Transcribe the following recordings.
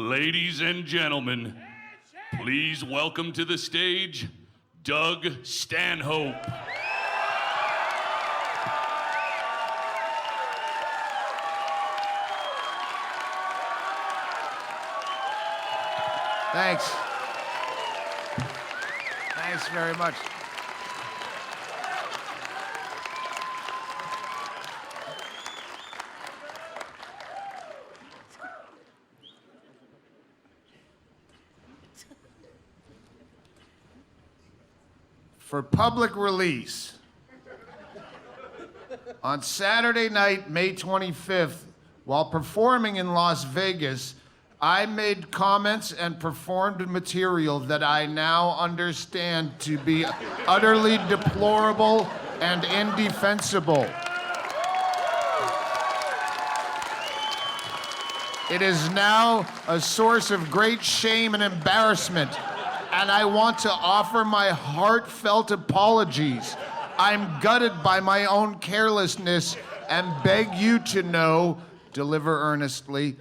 Ladies and gentlemen, please welcome to the stage, Doug Stanhope. Thanks. Thanks very much. For public release, on Saturday night, May 25th, while performing in Las Vegas, I made comments and performed material that I now understand to be utterly deplorable and indefensible. It is now a source of great shame and embarrassment, and I want to offer my heartfelt apologies. I'm gutted by my own carelessness and beg you to know, deliver earnestly,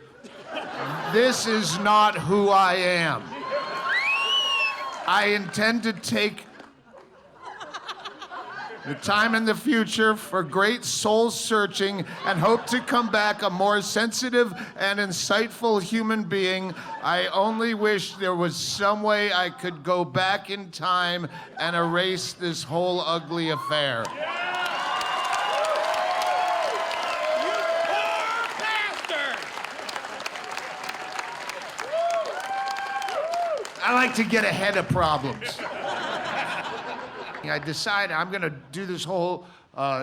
this is not who I am. I intend to take the time in the future for great soul searching and hope to come back a more sensitive and insightful human being. I only wish there was some way I could go back in time and erase this whole ugly affair. I like to get ahead of problems. I decided I'm gonna do this whole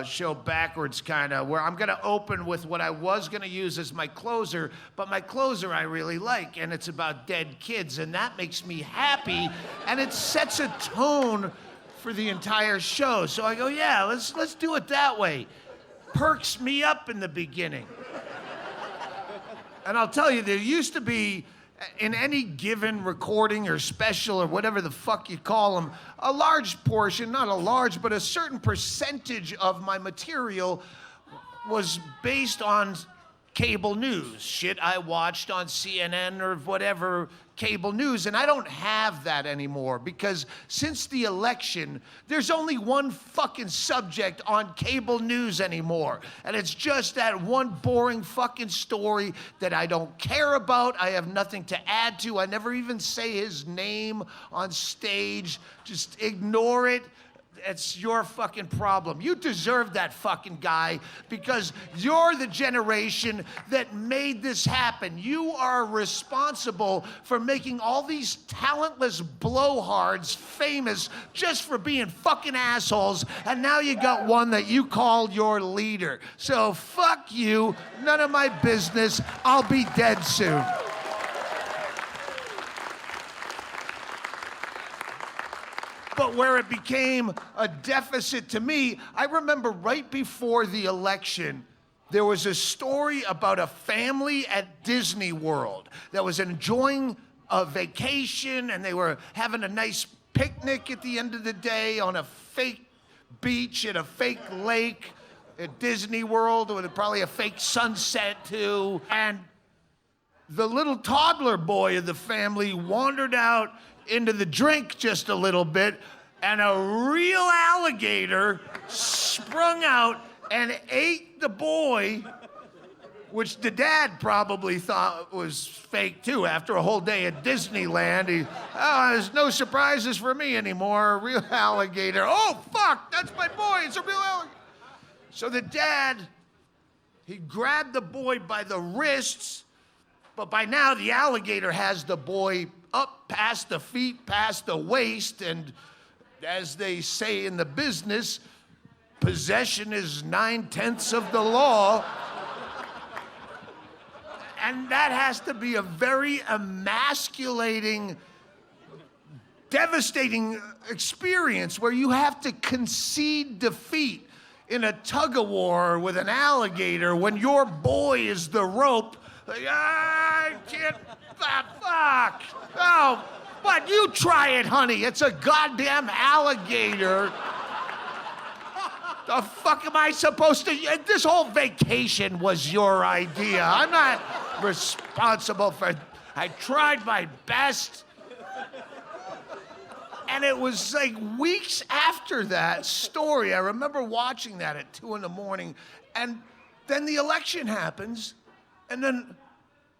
show backwards, kind of, where I'm gonna open with what I was gonna use as my closer, but my closer I really like, and it's about dead kids, and that makes me happy, and it sets a tone for the entire show. So I go, yeah, let's do it that way. Perks me up in the beginning. And I'll tell you, there used to be, in any given recording or special or whatever the fuck you call them, a large portion, not a large, but a certain percentage of my material was based on cable news, shit I watched on CNN or whatever cable news, and I don't have that anymore because since the election, there's only one fucking subject on cable news anymore, and it's just that one boring fucking story that I don't care about, I have nothing to add to, I never even say his name on stage, just ignore it. It's your fucking problem. You deserve that fucking guy because you're the generation that made this happen. You are responsible for making all these talentless blowhards famous just for being fucking assholes, and now you got one that you call your leader. So fuck you, none of my business, I'll be dead soon. But where it became a deficit to me, I remember right before the election, there was a story about a family at Disney World that was enjoying a vacation and they were having a nice picnic at the end of the day on a fake beach at a fake lake at Disney World with probably a fake sunset too. And the little toddler boy of the family wandered out into the drink just a little bit, and a real alligator sprung out and ate the boy, which the dad probably thought was fake too. After a whole day at Disneyland, there's no surprises for me anymore, a real alligator. Oh, fuck, that's my boy, it's a real alligator. So the dad, he grabbed the boy by the wrists, but by now the alligator has the boy up past the feet, past the waist, and as they say in the business, possession is 9/10 of the law. And that has to be a very emasculating, devastating experience where you have to concede defeat in a tug-of-war with an alligator when your boy is the rope. Like, I can't, fuck. Oh, but you try it, honey. It's a goddamn alligator. The fuck am I supposed to? This whole vacation was your idea. I'm not responsible for. I tried my best. And it was like weeks after that story. I remember watching that at 2 a.m. And then the election happens, and then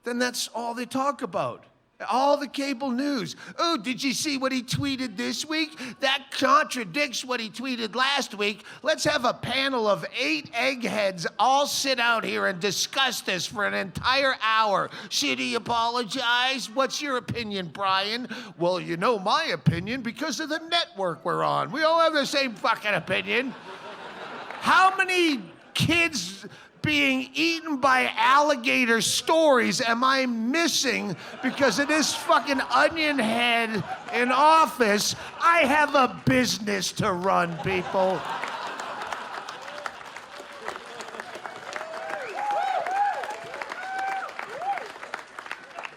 that's all they talk about. All the cable news. Oh, did you see what he tweeted this week? That contradicts what he tweeted last week. Let's have a panel of 8 eggheads all sit out here and discuss this for an entire hour. Should he apologize? What's your opinion, Brian? Well, you know my opinion because of the network we're on. We all have the same fucking opinion. How many kids being eaten by alligator stories am I missing because of this fucking onion head in office? I have a business to run, people.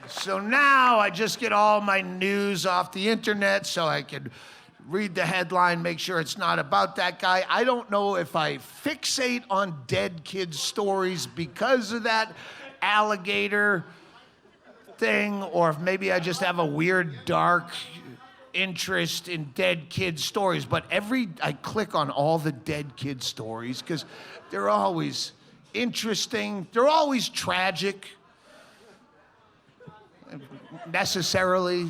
So now I just get all my news off the internet so I can read the headline, make sure it's not about that guy. I don't know if I fixate on dead kids' stories because of that alligator thing, or if maybe I just have a weird, dark interest in dead kids' stories. But I click on all the dead kids' stories because they're always interesting. They're always tragic, necessarily.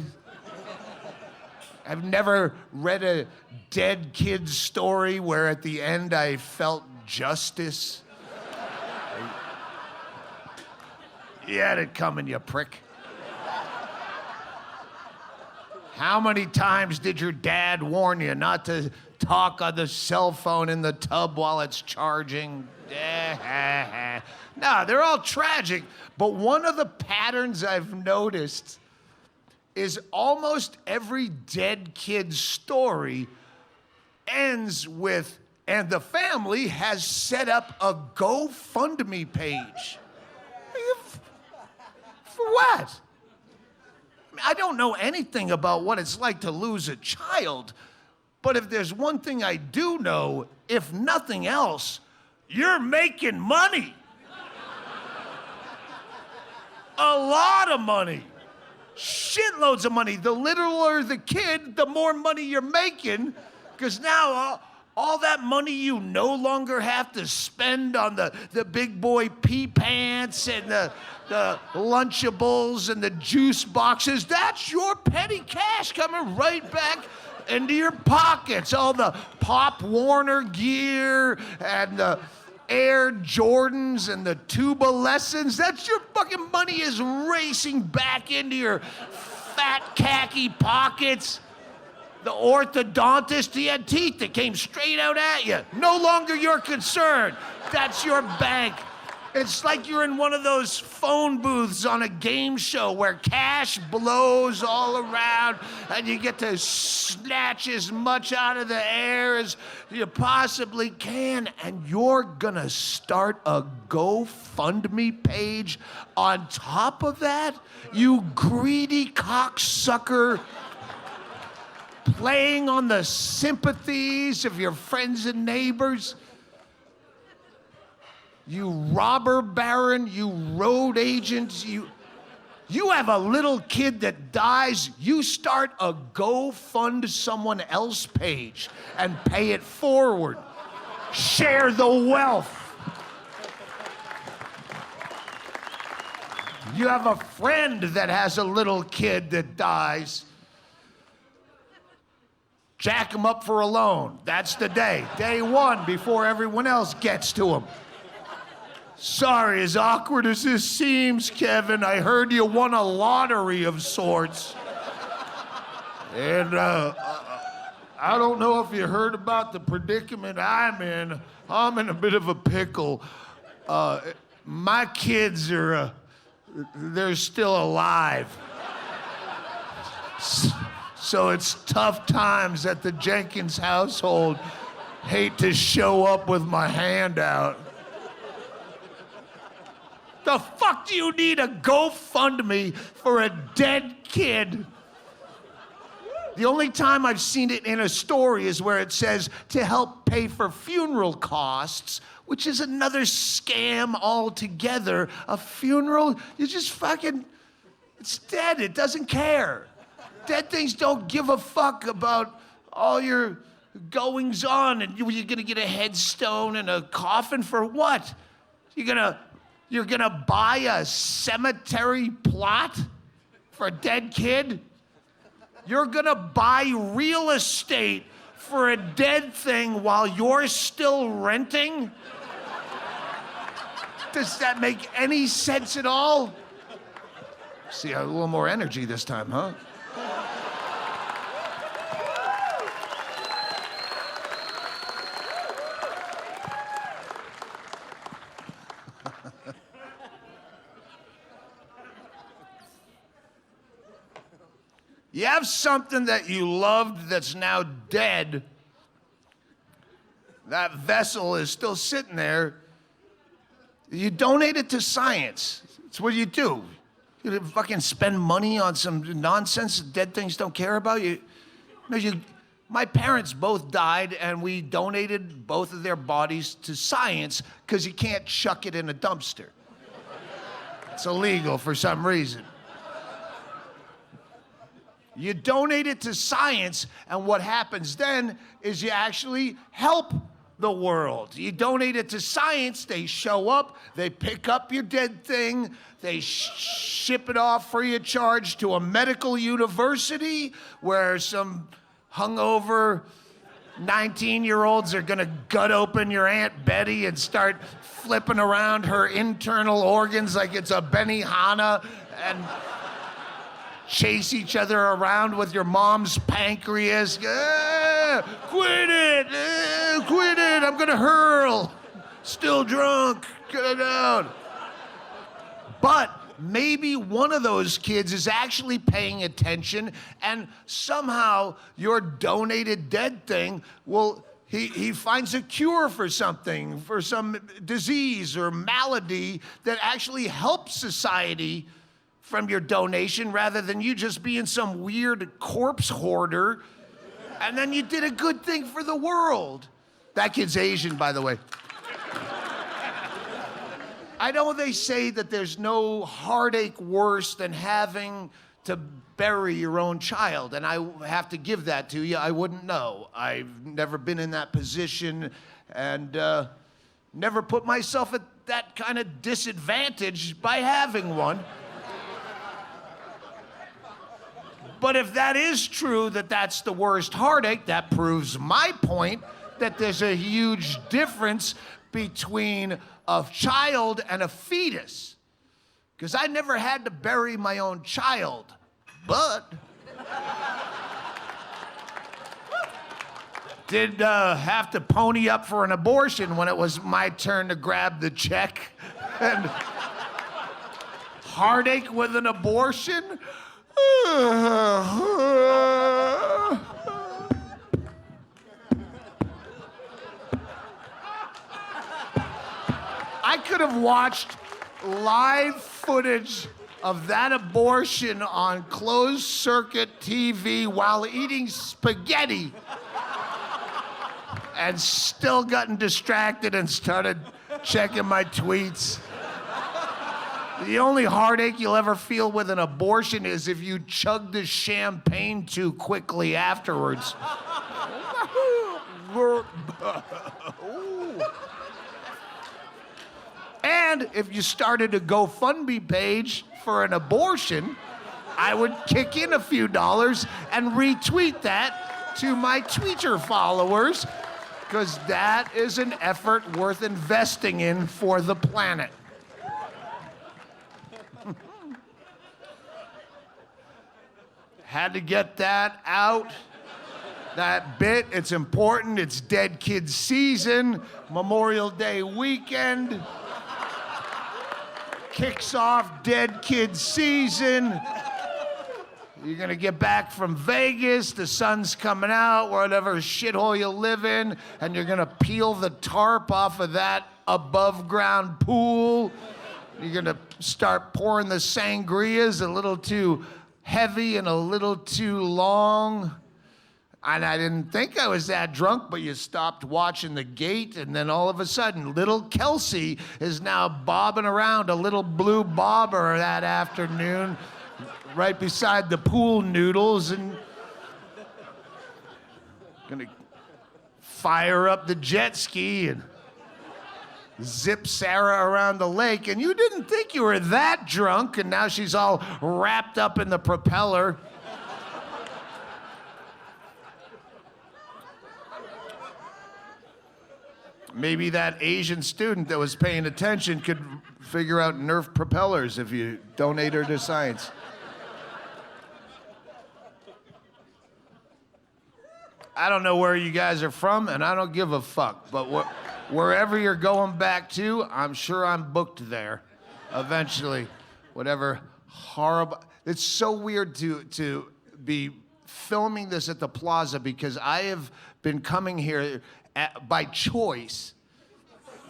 I've never read a dead kid's story where at the end I felt justice. You had it coming, you prick. How many times did your dad warn you not to talk on the cell phone in the tub while it's charging? No, they're all tragic, but one of the patterns I've noticed is almost every dead kid's story ends with, and the family has set up a GoFundMe page. For what? I don't know anything about what it's like to lose a child, but if there's one thing I do know, if nothing else, you're making money. A lot of money. Shitloads of money. The littler the kid, the more money you're making, because now all that money you no longer have to spend on the big boy pee pants and the Lunchables and the juice boxes, that's your petty cash coming right back into your pockets. All the Pop Warner gear and the Air Jordans and the tuba lessons, that's your fucking money is racing back into your fat khaki pockets. The orthodontist, he had teeth that came straight out at you. No longer your concern. That's your bank. It's like you're in one of those phone booths on a game show where cash blows all around and you get to snatch as much out of the air as you possibly can, and you're gonna start a GoFundMe page on top of that? You greedy cocksucker, playing on the sympathies of your friends and neighbors. You robber baron, you road agent, you have a little kid that dies, you start a Go Fund Someone Else page and pay it forward. Share the wealth. You have a friend that has a little kid that dies. Jack him up for a loan. That's the day. Day one, before everyone else gets to him. Sorry, as awkward as this seems, Kevin, I heard you won a lottery of sorts. And I don't know if you heard about the predicament I'm in. I'm in a bit of a pickle. My kids are, they're still alive. So it's tough times at the Jenkins household. Hate to show up with my hand out. The fuck do you need a GoFundMe for a dead kid? The only time I've seen it in a story is where it says to help pay for funeral costs, which is another scam altogether. A funeral, you just fucking It's dead. It doesn't care. Dead things don't give a fuck about all your goings on. And you're gonna get a headstone and a coffin for what? You're gonna buy a cemetery plot for a dead kid? You're gonna buy real estate for a dead thing while you're still renting? Does that make any sense at all? See, a little more energy this time, huh? You have something that you loved that's now dead. That vessel is still sitting there. You donate it to science. That's what you do. You fucking spend money on some nonsense that dead things don't care about. My parents both died, and we donated both of their bodies to science because you can't chuck it in a dumpster. It's illegal for some reason. You donate it to science, and what happens then is you actually help the world. You donate it to science, they show up, they pick up your dead thing, they ship it off free of charge to a medical university where some hungover 19-year-olds are gonna gut open your Aunt Betty and start flipping around her internal organs like it's a Benihana and chase each other around with your mom's pancreas. Quit it! Quit it! I'm gonna hurl. Still drunk. Get it out. But maybe one of those kids is actually paying attention, and somehow your donated dead thing will. He finds a cure for something, for some disease or malady that actually helps society from your donation rather than you just being some weird corpse hoarder, and then you did a good thing for the world. That kid's Asian, by the way. I know they say that there's no heartache worse than having to bury your own child, and I have to give that to you. I wouldn't know. I've never been in that position and never put myself at that kind of disadvantage by having one. But if that is true, that that's the worst heartache, that proves my point that there's a huge difference between a child and a fetus. Because I never had to bury my own child, but did have to pony up for an abortion when it was my turn to grab the check. And heartache with an abortion? I could have watched live footage of that abortion on closed circuit TV while eating spaghetti and still gotten distracted and started checking my tweets. The only heartache you'll ever feel with an abortion is if you chug the champagne too quickly afterwards. And if you started a GoFundMe page for an abortion, I would kick in a few dollars and retweet that to my Twitter followers, because that is an effort worth investing in for the planet. Had to get that out. That bit, it's important. It's Dead Kids season, Memorial Day weekend. Kicks off Dead Kids season. You're gonna get back from Vegas, the sun's coming out, whatever shithole you live in, and you're gonna peel the tarp off of that above ground pool. You're gonna start pouring the sangrias a little too heavy and a little too long. And I didn't think I was that drunk, but you stopped watching the gate, and then all of a sudden, little Kelsey is now bobbing around a little blue bobber that afternoon, right beside the pool noodles and gonna fire up the jet ski and zip Sarah around the lake. And you didn't think you were that drunk, and now she's all wrapped up in the propeller. Maybe that Asian student that was paying attention could figure out Nerf propellers if you donate her to science. I don't know where you guys are from, and I don't give a fuck. But wherever you're going back to, I'm sure I'm booked there eventually. Whatever horrible. It's so weird to be filming this at the Plaza because I have been coming here by choice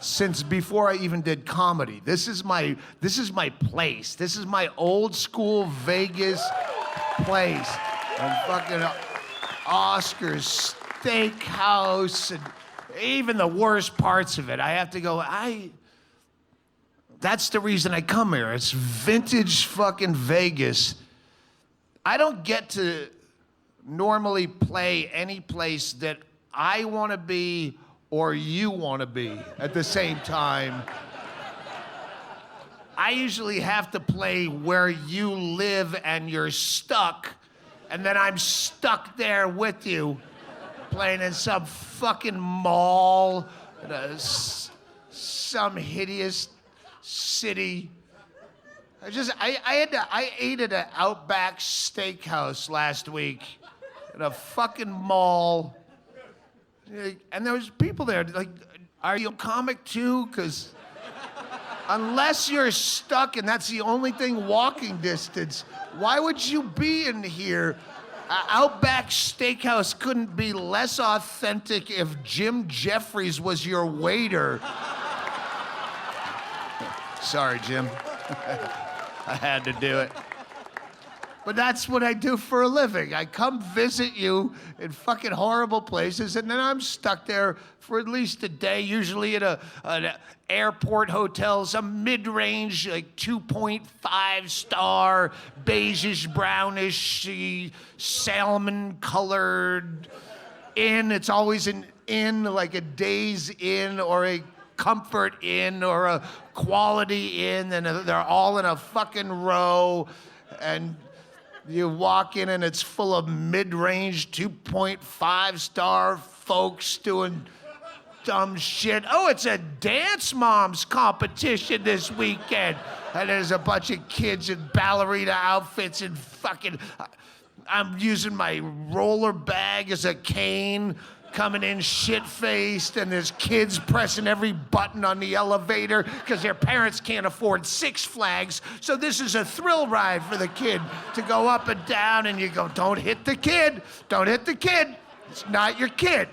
since before I even did comedy. This is my place. This is my old school Vegas place. And fucking Oscar's Steakhouse and even the worst parts of it. I have to go, that's the reason I come here. It's vintage fucking Vegas. I don't get to normally play any place that I want to be or you want to be at the same time. I usually have to play where you live and you're stuck, and then I'm stuck there with you, playing in some fucking mall, in some hideous city. I ate at an Outback Steakhouse last week, at a fucking mall. And there was people there, like, are you a comic too? Because unless you're stuck and that's the only thing walking distance, why would you be in here? Outback Steakhouse couldn't be less authentic if Jim Jeffries was your waiter. Sorry, Jim. I had to do it. But that's what I do for a living. I come visit you in fucking horrible places, and then I'm stuck there for at least a day, usually at an airport hotel, some mid-range, like 2.5-star, beige-ish, brownish, salmon-colored inn. It's always an inn, like a Days Inn or a Comfort Inn or a Quality Inn, and they're all in a fucking row, and you walk in and it's full of mid-range 2.5-star folks doing dumb shit. Oh, it's a Dance Moms competition this weekend. And there's a bunch of kids in ballerina outfits and fucking, I'm using my roller bag as a cane, coming in shit-faced, and there's kids pressing every button on the elevator because their parents can't afford Six Flags, so this is a thrill ride for the kid to go up and down, and you go, don't hit the kid, don't hit the kid. It's not your kid.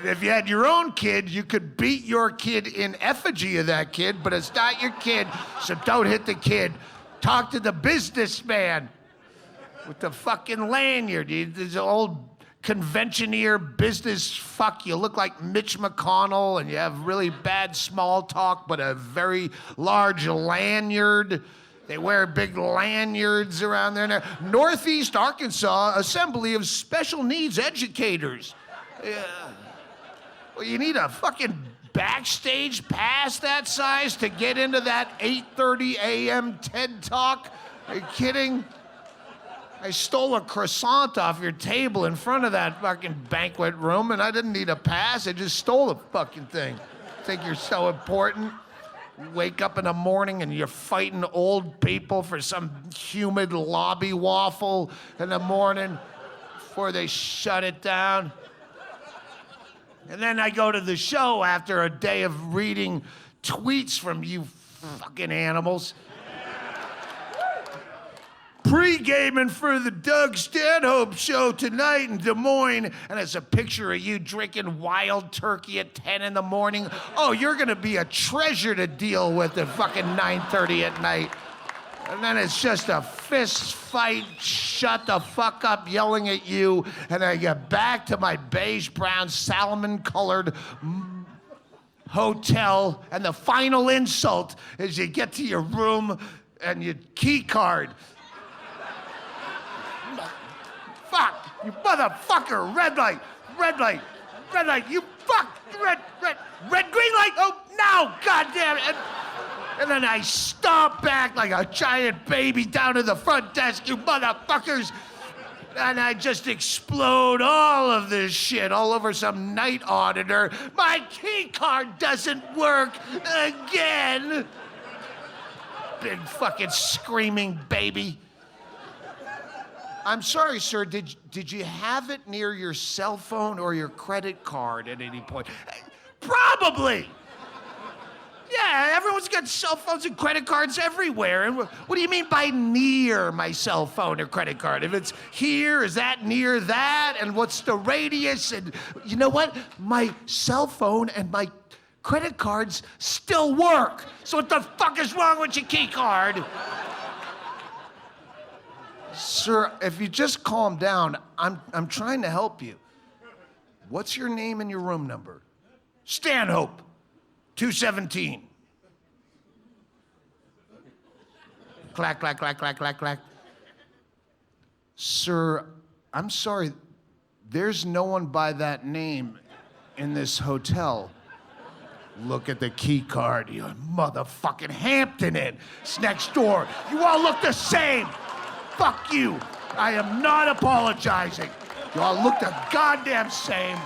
If you had your own kid, you could beat your kid in effigy of that kid, but it's not your kid, so don't hit the kid. Talk to the businessman with the fucking lanyard. There's an old conventioneer business fuck. You look like Mitch McConnell and you have really bad small talk, but a very large lanyard. They wear big lanyards around there. Northeast Arkansas Assembly of Special Needs Educators. Well, you need a fucking backstage pass that size to get into that 8:30 a.m. TED Talk? Are you kidding? I stole a croissant off your table in front of that fucking banquet room, and I didn't need a pass. I just stole the fucking thing. Think you're so important? You wake up in the morning and you're fighting old people for some humid lobby waffle in the morning before they shut it down. And then I go to the show after a day of reading tweets from you fucking animals. Pre-gaming for the Doug Stanhope show tonight in Des Moines, and it's a picture of you drinking Wild Turkey at 10 in the morning. Oh, you're gonna be a treasure to deal with at fucking 9:30 at night. And then it's just a fist fight, shut the fuck up, yelling at you, and I get back to my beige-brown, salmon-colored hotel, and the final insult is you get to your room and your key card Fuck, you motherfucker. Red light, red light, red light. You fuck, red, green light. Oh, no, goddamn it. And then I stomp back like a giant baby down to the front desk, you motherfuckers. And I just explode all of this shit all over some night auditor. My key card doesn't work again. Big fucking screaming baby. I'm sorry, sir, did you have it near your cell phone or your credit card at any point? Probably. Yeah, everyone's got cell phones and credit cards everywhere. And what do you mean by near my cell phone or credit card? If it's here, is that near that? And what's the radius? And you know what? My cell phone and my credit cards still work. So what the fuck is wrong with your key card? Sir, if you just calm down, I'm trying to help you. What's your name and your room number? Stanhope. 217. Clack, clack, clack, clack, clack, clack. Sir, I'm sorry. There's no one by that name in this hotel. Look at the key card, you motherfucking Hampton Inn. It's next door. You all look the same. Fuck you. I am not apologizing. You all look the goddamn same.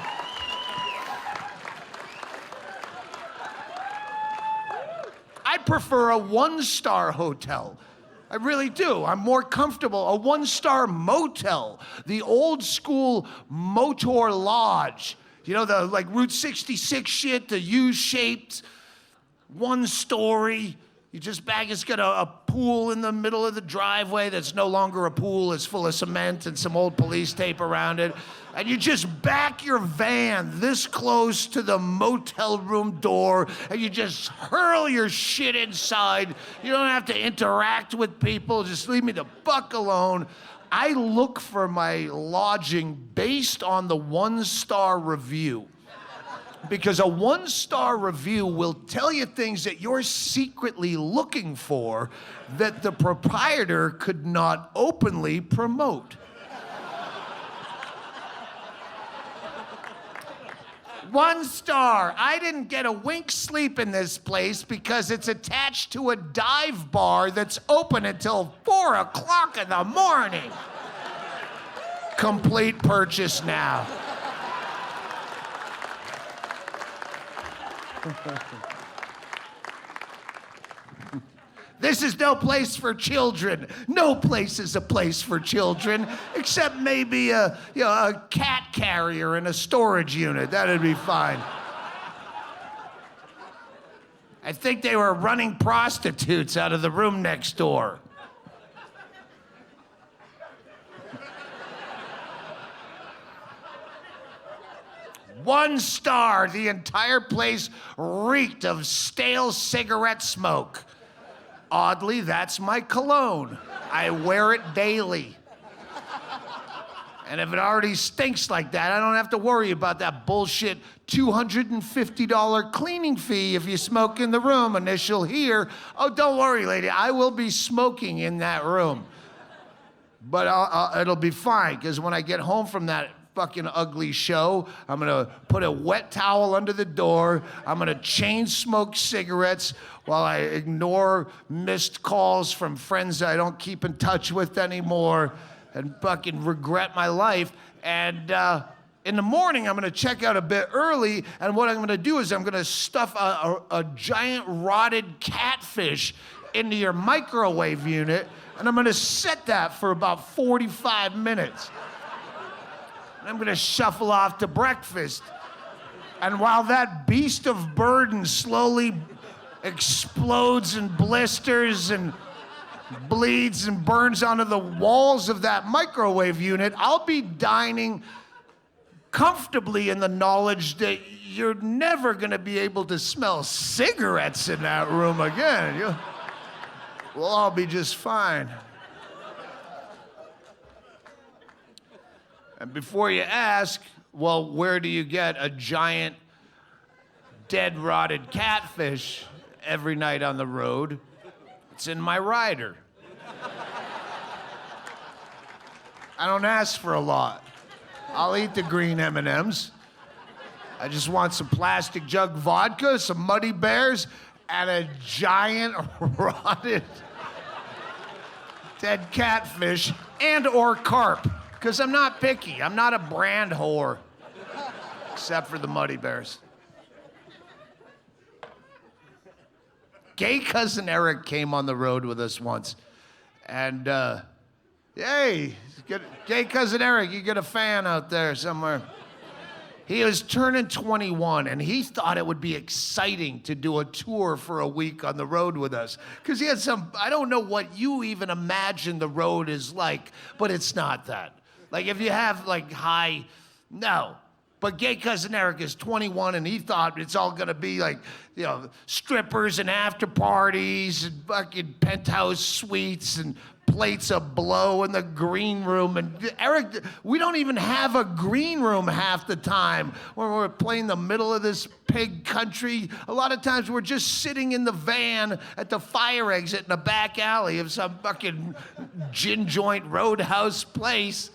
I prefer a one-star hotel. I really do. I'm more comfortable. A one-star motel. The old school Motor Lodge. You know, the like Route 66 shit, the U-shaped, one story. You just bag, it's got a pool in the middle of the driveway that's no longer a pool, it's full of cement and some old police tape around it. And you just back your van this close to the motel room door and you just hurl your shit inside. You don't have to interact with people, just leave me the fuck alone. I look for my lodging based on the one-star review. Because a one-star review will tell you things that you're secretly looking for that the proprietor could not openly promote. One star. I didn't get a wink sleep in this place because it's attached to a dive bar that's open until 4 o'clock in the morning. Complete purchase now. This is no place for children. No place is a place for children, except maybe a cat carrier in a storage unit. That'd be fine. I think they were running prostitutes out of the room next door. One star. The entire place reeked of stale cigarette smoke. Oddly, that's my cologne. I wear it daily. And if it already stinks like that, I don't have to worry about that bullshit $250 cleaning fee if you smoke in the room, initial here. Oh, don't worry, lady, I will be smoking in that room. But it'll be fine, because when I get home from that fucking ugly show, I'm gonna put a wet towel under the door, I'm gonna chain smoke cigarettes while I ignore missed calls from friends that I don't keep in touch with anymore and fucking regret my life. And in the morning, I'm gonna check out a bit early, and what I'm gonna do is I'm gonna stuff a giant rotted catfish into your microwave unit, and I'm gonna set that for about 45 minutes. I'm gonna shuffle off to breakfast. And while that beast of burden slowly explodes and blisters and bleeds and burns onto the walls of that microwave unit, I'll be dining comfortably in the knowledge that you're never gonna be able to smell cigarettes in that room again. We'll all be just fine. And before you ask, well, where do you get a giant, dead, rotted catfish every night on the road? It's in my rider. I don't ask for a lot. I'll eat the green M&Ms. I just want some plastic jug vodka, some Muddy Bears, and a giant rotted dead catfish and or carp. Because I'm not picky. I'm not a brand whore. Except for the Muddy Bears. Gay cousin Eric came on the road with us once. And, hey, gay cousin Eric, you get a fan out there somewhere. He was turning 21, and he thought it would be exciting to do a tour for a week on the road with us. Because he had some, I don't know what you even imagine the road is like, but it's not that. Like, if you have, like, no. But gay cousin Eric is 21, and he thought it's all gonna be like, you know, strippers and after parties and fucking penthouse suites and plates of blow in the green room. And Eric, we don't even have a green room half the time when we're playing the middle of this pig country. A lot of times we're just sitting in the van at the fire exit in the back alley of some fucking gin joint roadhouse place,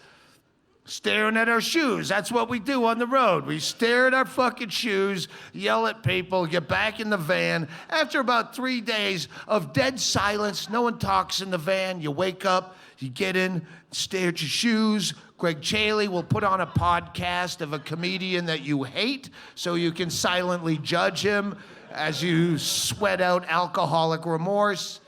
staring at our shoes. That's what we do on the road. We stare at our fucking shoes, yell at people, get back in the van. After about 3 days of dead silence, no one talks in the van, you wake up, you get in, stare at your shoes. Greg Chaley will put on a podcast of a comedian that you hate so you can silently judge him as you sweat out alcoholic remorse.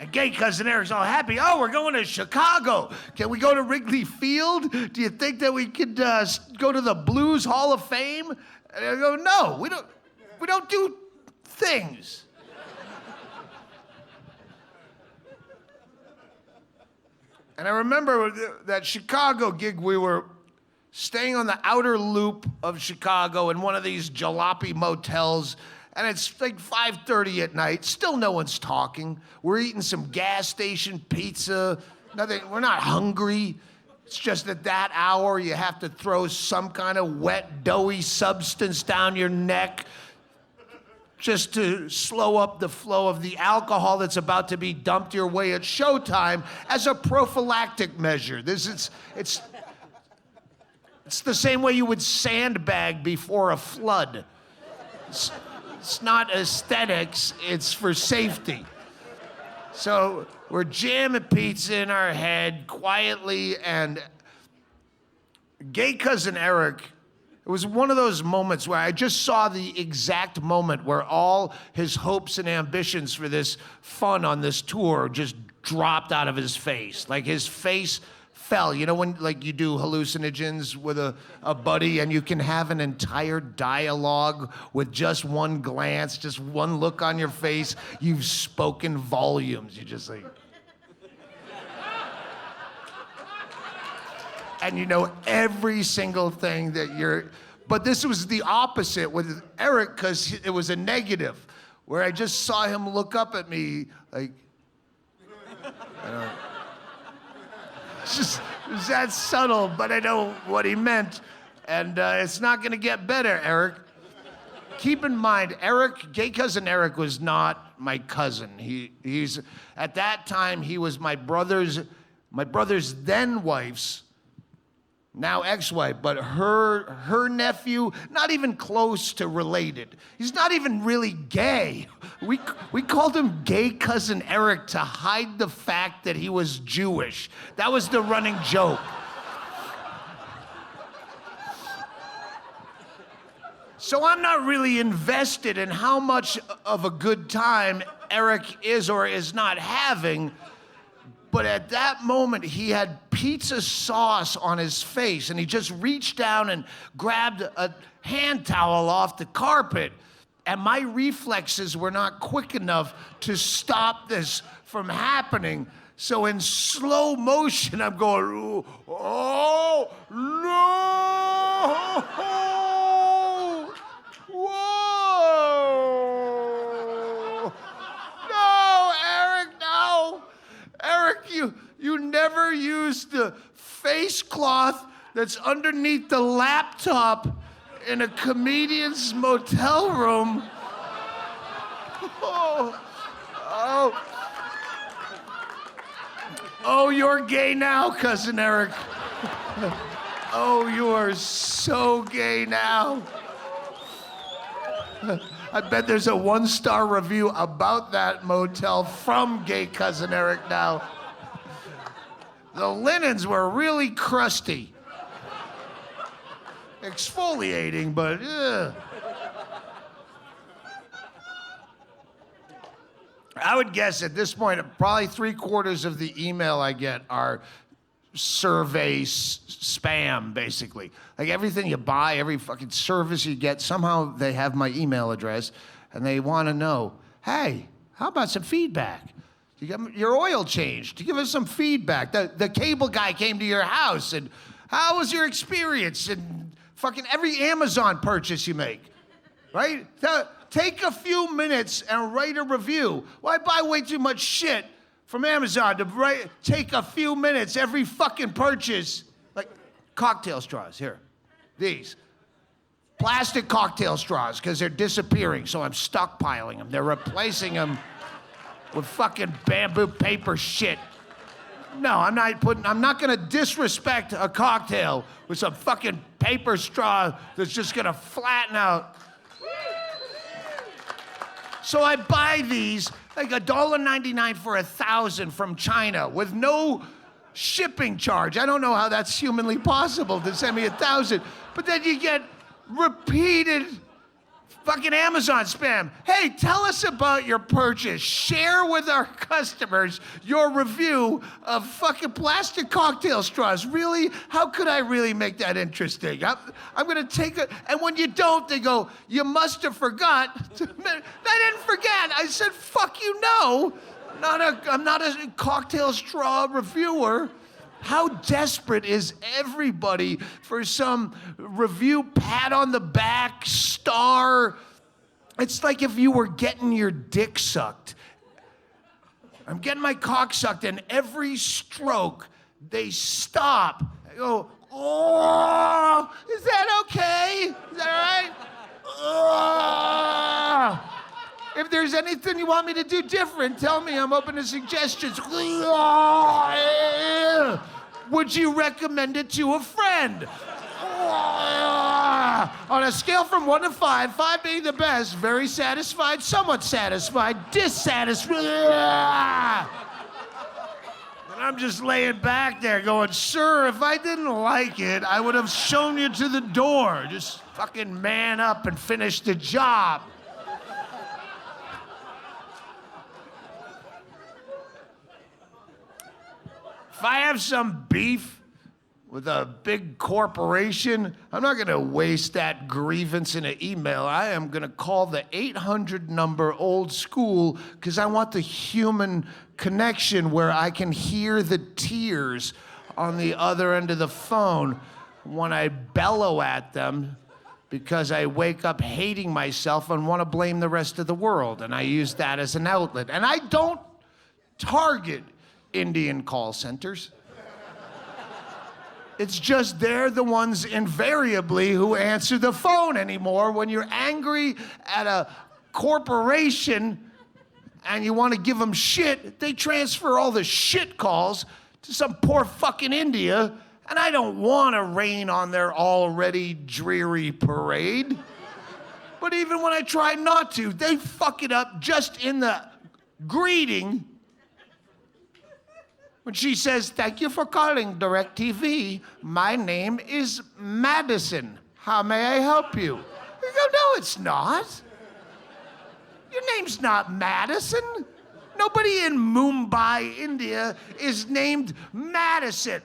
And gay cousin Eric's all happy. Oh, we're going to Chicago. Can we go to Wrigley Field? Do you think that we could go to the Blues Hall of Fame? And I go, no, we don't do things. And I remember that Chicago gig, we were staying on the outer loop of Chicago in one of these jalopy motels. And it's like 5:30 at night. Still no one's talking. We're eating some gas station pizza. Nothing. We're not hungry. It's just at that hour you have to throw some kind of wet, doughy substance down your neck just to slow up the flow of the alcohol that's about to be dumped your way at showtime as a prophylactic measure. It's the same way you would sandbag before a flood. It's not aesthetics, it's for safety. So we're jamming pizza in our head quietly, and gay cousin Eric, it was one of those moments where I just saw the exact moment where all his hopes and ambitions for this fun on this tour just dropped out of his face. Like his face fell. You know when like you do hallucinogens with a buddy and you can have an entire dialogue with just one glance, just one look on your face, you've spoken volumes. You just like... And you know every single thing that you're... But this was the opposite with Eric because it was a negative, where I just saw him look up at me like... I don't... It was that subtle, but I know what he meant. And it's not gonna get better, Eric. Keep in mind, gay cousin Eric was not my cousin. He's at that time, he was my brother's then wife's, now ex-wife, but her nephew, not even close to related. He's not even really gay. We called him gay cousin Eric to hide the fact that he was Jewish. That was the running joke. So I'm not really invested in how much of a good time Eric is or is not having. But at that moment, he had pizza sauce on his face, and he just reached down and grabbed a hand towel off the carpet. And my reflexes were not quick enough to stop this from happening. So in slow motion, I'm going, oh, no! Whoa! No, Eric, no! Eric, you never used the face cloth that's underneath the laptop in a comedian's motel room. Oh. Oh, you're gay now, Cousin Eric. Oh, you are so gay now. I bet there's a 1-star review about that motel from gay Cousin Eric now. The linens were really crusty. Exfoliating, but I would guess at this point, probably 3/4 of the email I get are survey spam, basically. Like everything you buy, every fucking service you get, somehow they have my email address and they want to know, hey, how about some feedback? You got your oil changed. Give us some feedback. The cable guy came to your house, and how was your experience? And fucking every Amazon purchase you make, right? Take a few minutes and write a review. Well, I buy way too much shit from Amazon to take a few minutes every fucking purchase. Like cocktail straws, here. These. Plastic cocktail straws, because they're disappearing, so I'm stockpiling them. They're replacing them with fucking bamboo paper shit. No, I'm not gonna disrespect a cocktail with some fucking paper straw that's just gonna flatten out. So I buy these, like $1.99 for 1,000 from China with no shipping charge. I don't know how that's humanly possible to send me 1,000. But then you get repeated fucking Amazon spam. Hey, tell us about your purchase. Share with our customers your review of fucking plastic cocktail straws. Really? How could I really make that interesting? I'm gonna take it, and when you don't, they go, you must have forgot. I didn't forget. I said, fuck you, no. I'm not a cocktail straw reviewer. How desperate is everybody for some review, pat on the back, star? It's like if you were getting your dick sucked. I'm getting my cock sucked, and every stroke, they stop. I go, oh, is that okay? Is that all right? If there's anything you want me to do different, tell me. I'm open to suggestions. Would you recommend it to a friend? On a scale from 1 to 5, 5 being the best, very satisfied, somewhat satisfied, dissatisfied. And I'm just laying back there going, sir, if I didn't like it, I would have shown you to the door. Just fucking man up and finish the job. If I have some beef with a big corporation, I'm not gonna waste that grievance in an email. I am gonna call the 800 number old school, because I want the human connection where I can hear the tears on the other end of the phone when I bellow at them because I wake up hating myself and want to blame the rest of the world. And I use that as an outlet. And I don't target Indian call centers. It's just they're the ones invariably who answer the phone anymore. When you're angry at a corporation and you want to give them shit, they transfer all the shit calls to some poor fucking India, and I don't want to rain on their already dreary parade. But even when I try not to, they fuck it up just in the greeting. When she says, thank you for calling DirecTV. My name is Madison. How may I help you? You go, no, it's not. Your name's not Madison. Nobody in Mumbai, India is named Madison.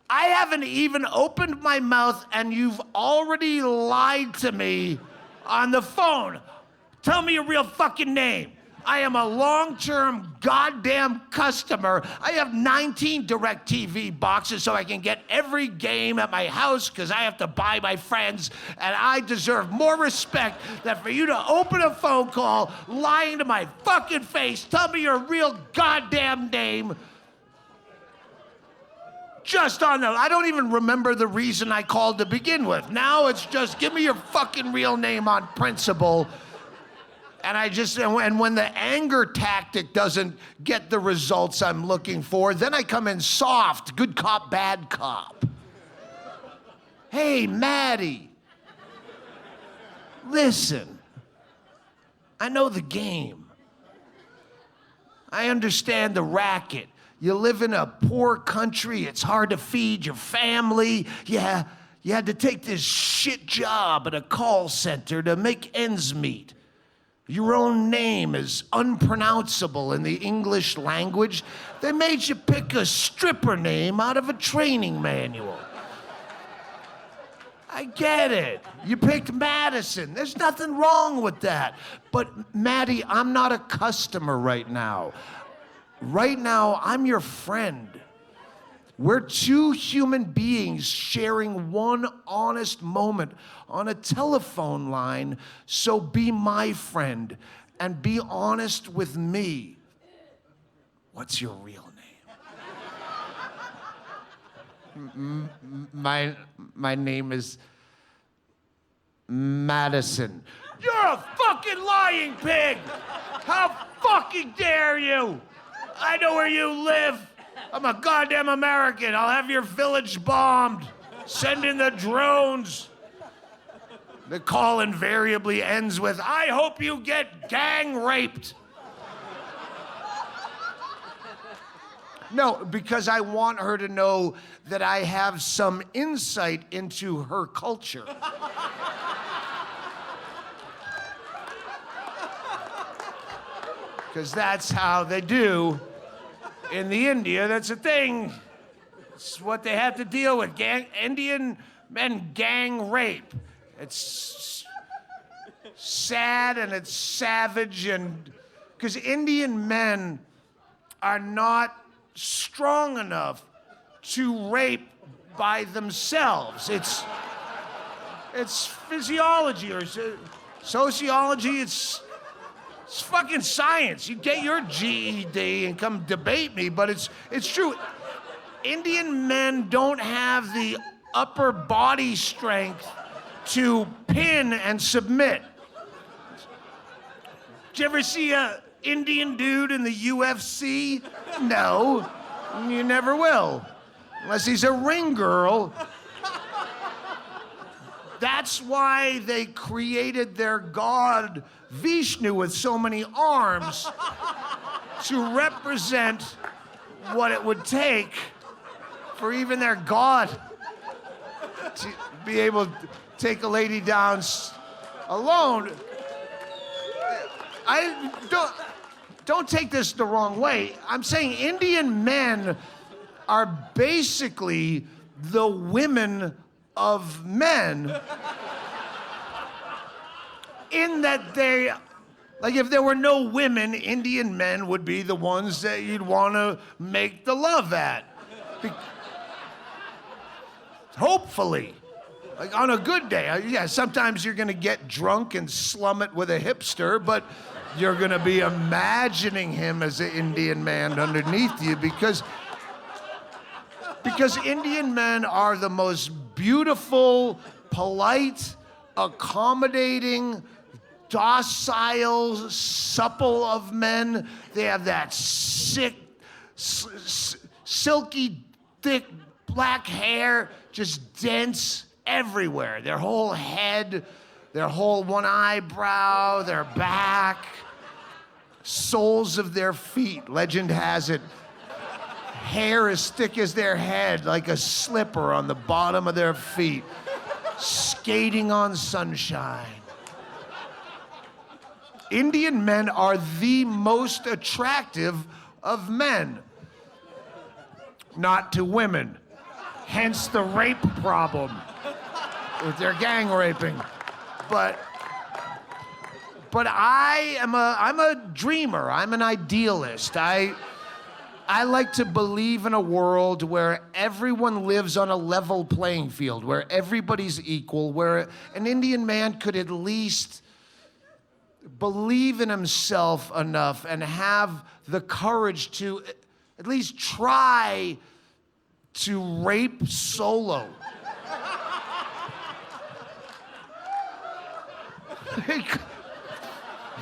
I haven't even opened my mouth and you've already lied to me on the phone. Tell me your real fucking name. I am a long-term goddamn customer. I have 19 DirecTV boxes so I can get every game at my house because I have to buy my friends, and I deserve more respect than for you to open a phone call lying to my fucking face. Tell me your real goddamn name. Just on the, I don't even remember the reason I called to begin with. Now it's just give me your fucking real name on principle. And when the anger tactic doesn't get the results I'm looking for, then I come in soft, good cop, bad cop. Hey, Maddie. Listen, I know the game. I understand the racket. You live in a poor country, it's hard to feed your family. Yeah, you had to take this shit job at a call center to make ends meet. Your own name is unpronounceable in the English language. They made you pick a stripper name out of a training manual. I get it. You picked Madison. There's nothing wrong with that. But Maddie, I'm not a customer right now. Right now, I'm your friend. We're two human beings sharing one honest moment on a telephone line, so be my friend and be honest with me. What's your real name? My name is Madison. You're a fucking lying pig! How fucking dare you! I know where you live. I'm a goddamn American. I'll have your village bombed. Send in the drones. The call invariably ends with, I hope you get gang raped. No, because I want her to know that I have some insight into her culture. Because that's how they do. In the India, that's a thing. It's what they have to deal with. Indian men gang rape. It's sad and it's savage, and because Indian men are not strong enough to rape by themselves. It's physiology or sociology. It's fucking science. You get your GED and come debate me, but it's true. Indian men don't have the upper body strength to pin and submit. Did you ever see a Indian dude in the UFC? No, you never will. Unless he's a ring girl. That's why they created their god Vishnu with so many arms to represent what it would take for even their god to be able to take a lady down alone. I don't take this the wrong way. I'm saying Indian men are basically the women of men, in that they, like, if there were no women, Indian men would be the ones that you'd want to make the love at. Hopefully. Like on a good day. Yeah, sometimes you're gonna get drunk and slum it with a hipster, but you're gonna be imagining him as an Indian man underneath you because Indian men are the most beautiful, polite, accommodating, docile, supple of men. They have that sick, silky, thick black hair, just dense everywhere. Their whole head, their whole one eyebrow, their back, soles of their feet. Legend has it, hair as thick as their head, like a slipper on the bottom of their feet, skating on sunshine. Indian men are the most attractive of men, not to women. Hence the rape problem with their gang raping. But I'm a dreamer. I'm an idealist. I like to believe in a world where everyone lives on a level playing field, where everybody's equal, where an Indian man could at least believe in himself enough and have the courage to at least try to rape solo.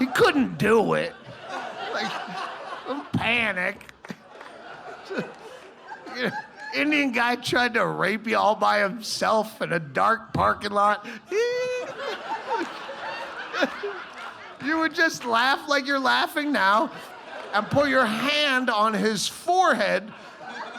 He couldn't do it. Like, don't panic. Indian guy tried to rape you all by himself in a dark parking lot. You would just laugh like you're laughing now and put your hand on his forehead,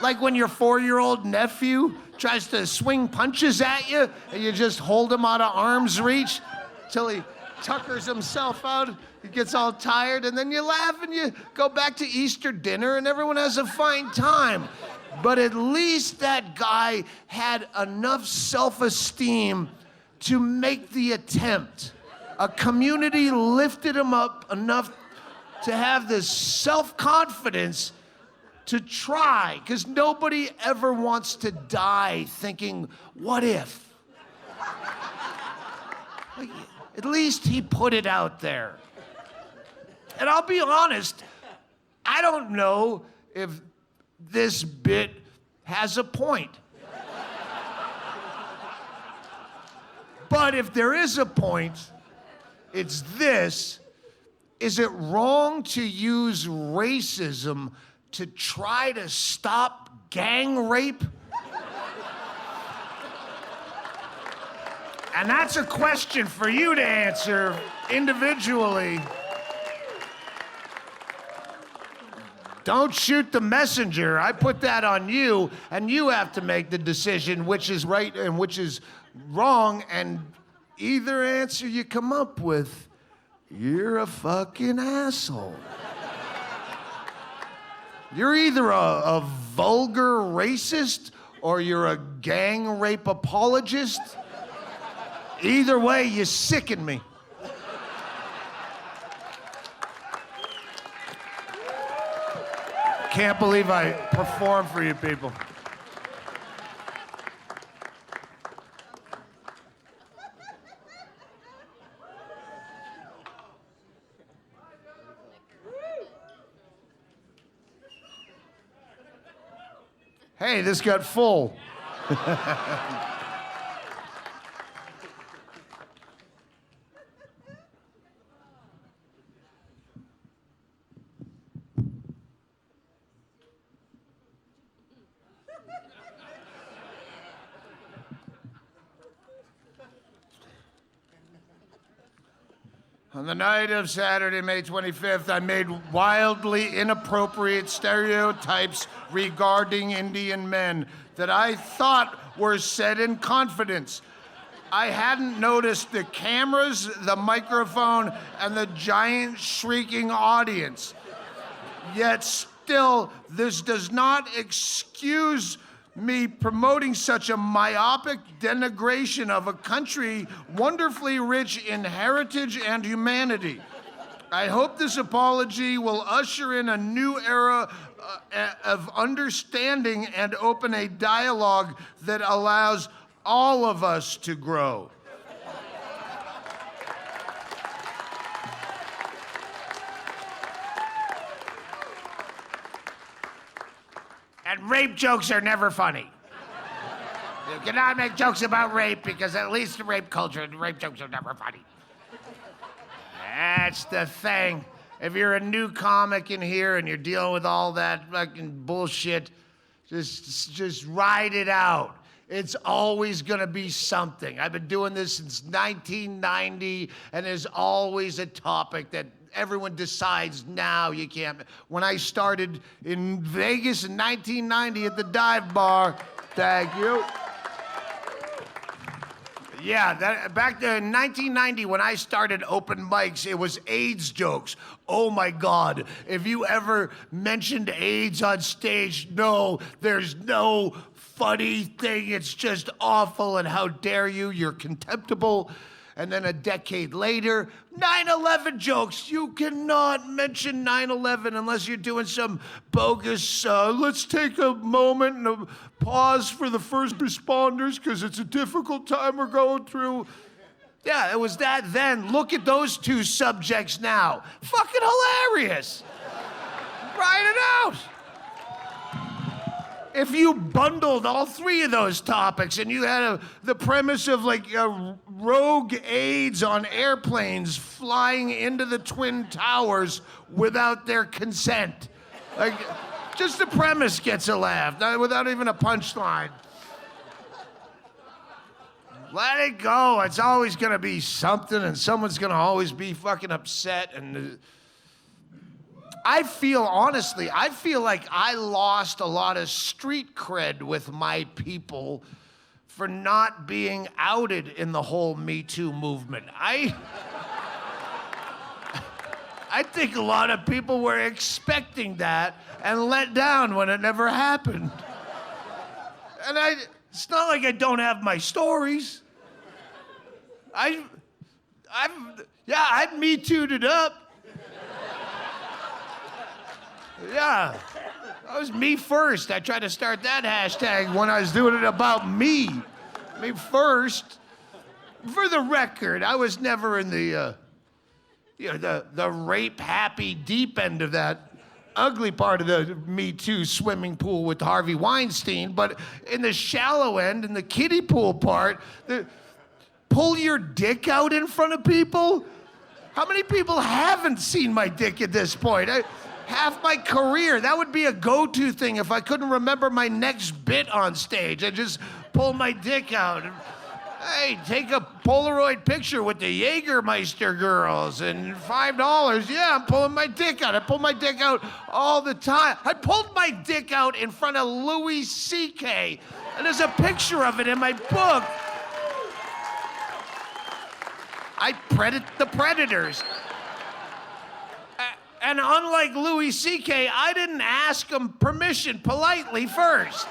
like when your 4-year-old nephew tries to swing punches at you and you just hold him out of arm's reach till he tuckers himself out. He gets all tired, and then you laugh and you go back to Easter dinner and everyone has a fine time. But at least that guy had enough self-esteem to make the attempt. A community lifted him up enough to have this self-confidence to try, because nobody ever wants to die thinking, what if? Like, at least he put it out there. And I'll be honest, I don't know if this bit has a point. But if there is a point, it's this. Is it wrong to use racism to try to stop gang rape? And that's a question for you to answer individually. Don't shoot the messenger. I put that on you, and you have to make the decision which is right and which is wrong, and either answer you come up with, you're a fucking asshole. You're either a vulgar racist or you're a gang rape apologist. Either way, you sicken me. Can't believe I perform for you people. Hey, this got full. On the night of Saturday, May 25th, I made wildly inappropriate stereotypes regarding Indian men that I thought were said in confidence. I hadn't noticed the cameras, the microphone, and the giant shrieking audience. Yet still, this does not excuse me promoting such a myopic denigration of a country wonderfully rich in heritage and humanity. I hope this apology will usher in a new era of understanding and open a dialogue that allows all of us to grow. And rape jokes are never funny. You cannot make jokes about rape because at least in rape culture, rape jokes are never funny. That's the thing. If you're a new comic in here and you're dealing with all that fucking bullshit, just ride it out. It's always gonna be something. I've been doing this since 1990, and there's always a topic that everyone decides now you can't. When I started in Vegas in 1990 at the dive bar, thank you. Yeah, back in 1990 when I started open mics, it was AIDS jokes. Oh my God, if you ever mentioned AIDS on stage, no, there's no funny thing. It's just awful, and how dare you, you're contemptible. And then a decade later, 9/11 jokes. You cannot mention 9/11 unless you're doing some bogus, let's take a moment and a pause for the first responders because it's a difficult time we're going through. Yeah, it was that then. Look at those two subjects now. Fucking hilarious. Write it out. if you bundled all three of those topics and you had the premise of like rogue aides on airplanes flying into the Twin Towers without their consent. Like, just the premise gets a laugh, without even a punchline. Let it go. It's always gonna be something, and someone's gonna always be fucking upset. And honestly, I feel like I lost a lot of street cred with my people for not being outed in the whole Me Too movement. I think a lot of people were expecting that and let down when it never happened. And it's not like I don't have my stories. I've Me Too'd it up. Yeah, that was me first. I tried to start that hashtag when I was doing it about me. Me first. For the record, I was never in the rape-happy deep end of that ugly part of the Me Too swimming pool with Harvey Weinstein, but in the shallow end, in the kiddie pool part, pull your dick out in front of people? How many people haven't seen my dick at this point? Half my career, that would be a go-to thing if I couldn't remember my next bit on stage. I'd just pull my dick out. Hey, take a Polaroid picture with the Jägermeister girls and $5. Yeah, I'm pulling my dick out. I pull my dick out all the time. I pulled my dick out in front of Louis C.K., and there's a picture of it in my book. I the Predators. And unlike Louis C.K., I didn't ask him permission politely first.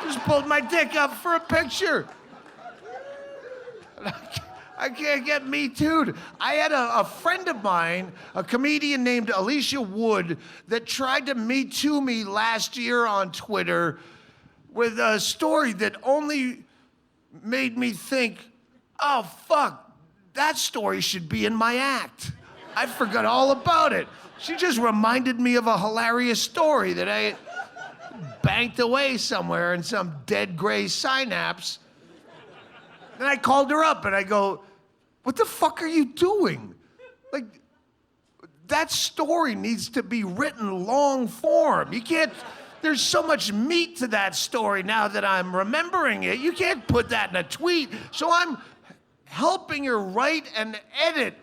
Just pulled my dick up for a picture. I can't get Me Too'd. I had a friend of mine, a comedian named Alicia Wood, that tried to Me Too me last year on Twitter with a story that only made me think, oh, fuck, that story should be in my act. I forgot all about it. She just reminded me of a hilarious story that I banked away somewhere in some dead gray synapse. Then I called her up and I go, what the fuck are you doing? Like, that story needs to be written long form. You can't, there's so much meat to that story now that I'm remembering it. You can't put that in a tweet. So I'm helping her write and edit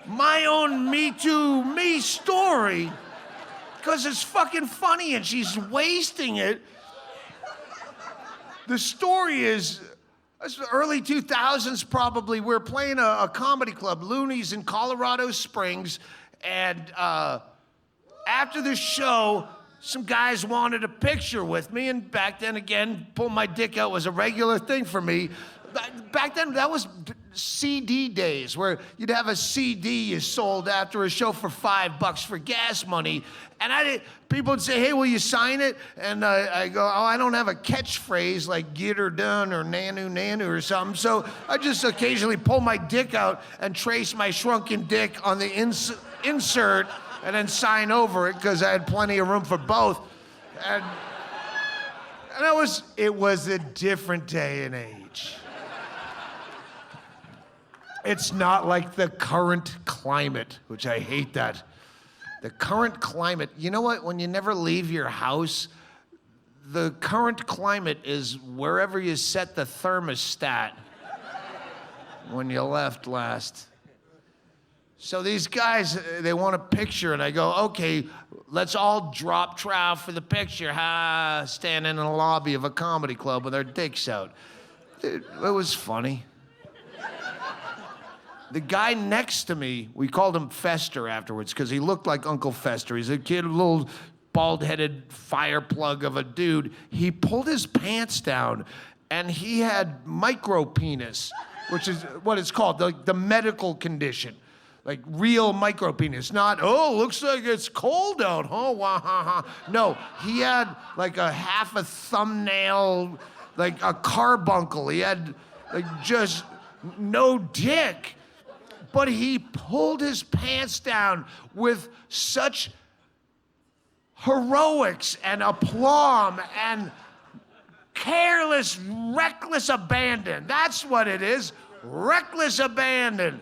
my own Me Too me story because it's fucking funny and she's wasting it. The story is, it's the early 2000s probably. We're playing a comedy club, Looney's in Colorado Springs, and after the show, some guys wanted a picture with me, and back then, again, pull my dick out was a regular thing for me. Back then, that was CD days, where you'd have a CD you sold after a show for $5 for gas money. And people would say, hey, will you sign it? And I go, oh, I don't have a catchphrase like get her done or nanu nanu or something. So I just occasionally pull my dick out and trace my shrunken dick on the insert and then sign over it because I had plenty of room for both. And it was a different day and age. It's not like the current climate, which I hate that. The current climate, you know what? When you never leave your house, the current climate is wherever you set the thermostat when you left last. So these guys, they want a picture, and I go, okay, let's all drop trow for the picture. Standing in the lobby of a comedy club with our dicks out. It was funny. The guy next to me, we called him Fester afterwards because he looked like Uncle Fester. He's a kid, a little bald-headed fire plug of a dude. He pulled his pants down, and he had micro penis, which is what it's called, the medical condition. Like real micro penis, not, oh, looks like it's cold out, huh? Wah, ha, ha. No, he had like a half a thumbnail, like a carbuncle. He had like just no dick. But he pulled his pants down with such heroics and aplomb, and careless, reckless abandon. That's what it is. Reckless abandon.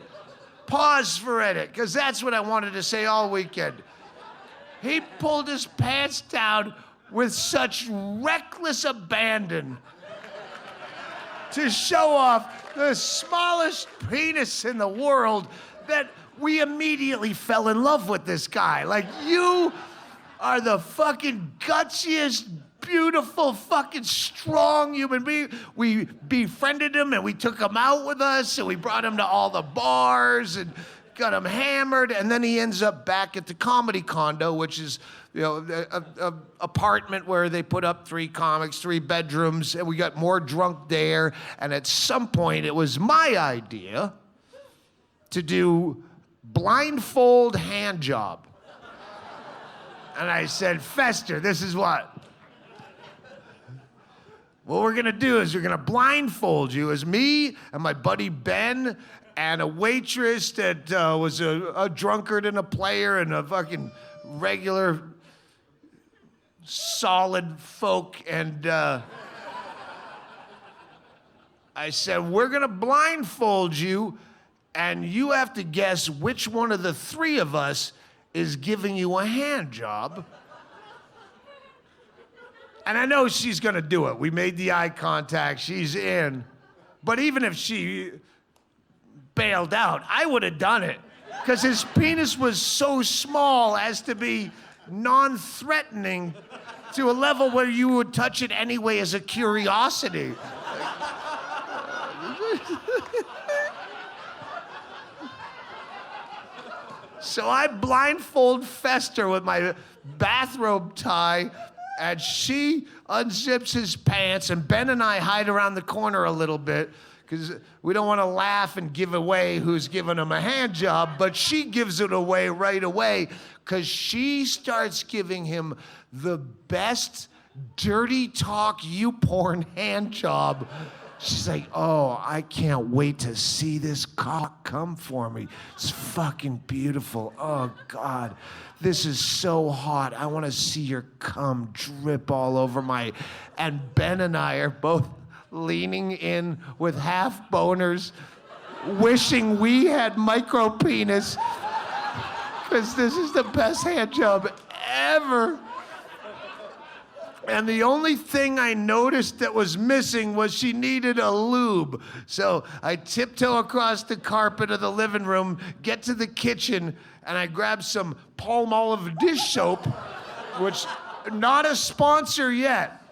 Pause for edit, because that's what I wanted to say all weekend. He pulled his pants down with such reckless abandon to show off the smallest penis in the world that we immediately fell in love with this guy. Like, you are the fucking gutsiest, beautiful, fucking strong human being. We befriended him and we took him out with us and we brought him to all the bars and got him hammered, and then he ends up back at the comedy condo, which is, you know, a apartment where they put up 3 comics, 3 bedrooms, and we got more drunk there. And at some point, it was my idea to do blindfold hand job. And I said, Fester, this is what we're gonna do is we're gonna blindfold you as me and my buddy Ben and a waitress that was a drunkard and a player and a fucking regular solid folk. And I said, we're gonna blindfold you and you have to guess which one of the 3 of us is giving you a hand job. And I know she's gonna do it. We made the eye contact, she's in. But even if she bailed out, I would have done it. Because his penis was so small as to be non-threatening to a level where you would touch it anyway as a curiosity. So I blindfold Fester with my bathrobe tie, and she unzips his pants, and Ben and I hide around the corner a little bit because we don't want to laugh and give away who's giving him a hand job, but she gives it away right away because she starts giving him the best dirty talk porn hand job. She's like, oh, I can't wait to see this cock come for me. It's fucking beautiful. Oh, God. This is so hot. I want to see your cum drip all over my... And Ben and I are both leaning in with half boners, wishing we had micro penis, because this is the best hand job ever. And the only thing I noticed that was missing was she needed a lube. So I tiptoe across the carpet of the living room, get to the kitchen, and I grab some Palmolive dish soap, which, not a sponsor yet.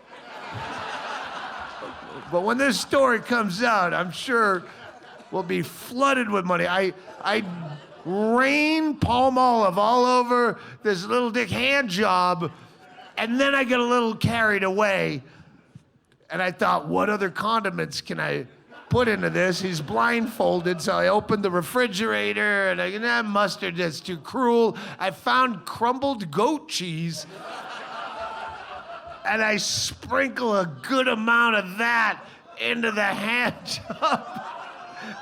But when this story comes out, I'm sure we'll be flooded with money. I rain Palmolive all over this little dick hand job. And then I get a little carried away, and I thought, what other condiments can I put into this? He's blindfolded, so I opened the refrigerator, and mustard, that's too cruel. I found crumbled goat cheese, and I sprinkle a good amount of that into the hand job.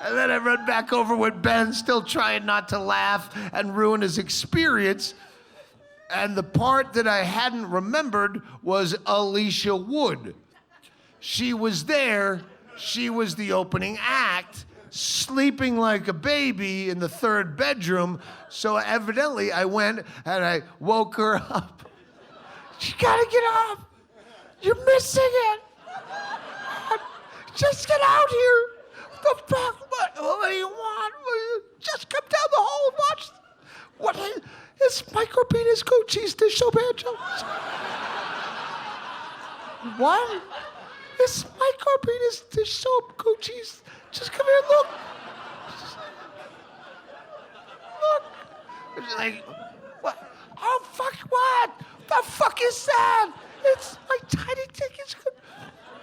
And then I run back over with Ben, still trying not to laugh and ruin his experience. And the part that I hadn't remembered was Alicia Wood. She was there, she was the opening act, sleeping like a baby in the 3rd bedroom, so evidently I went and I woke her up. You gotta get up, you're missing it. Just get out here. What the fuck, what do you want? Just come down the hall and watch. What is micro penis goat cheese dish soap hand job? What? It's micro penis dish soap goat cheese. Just come here, look. Look. It's like, what? Oh, fuck, what? The fuck is that? It's my tiny dick. It's good.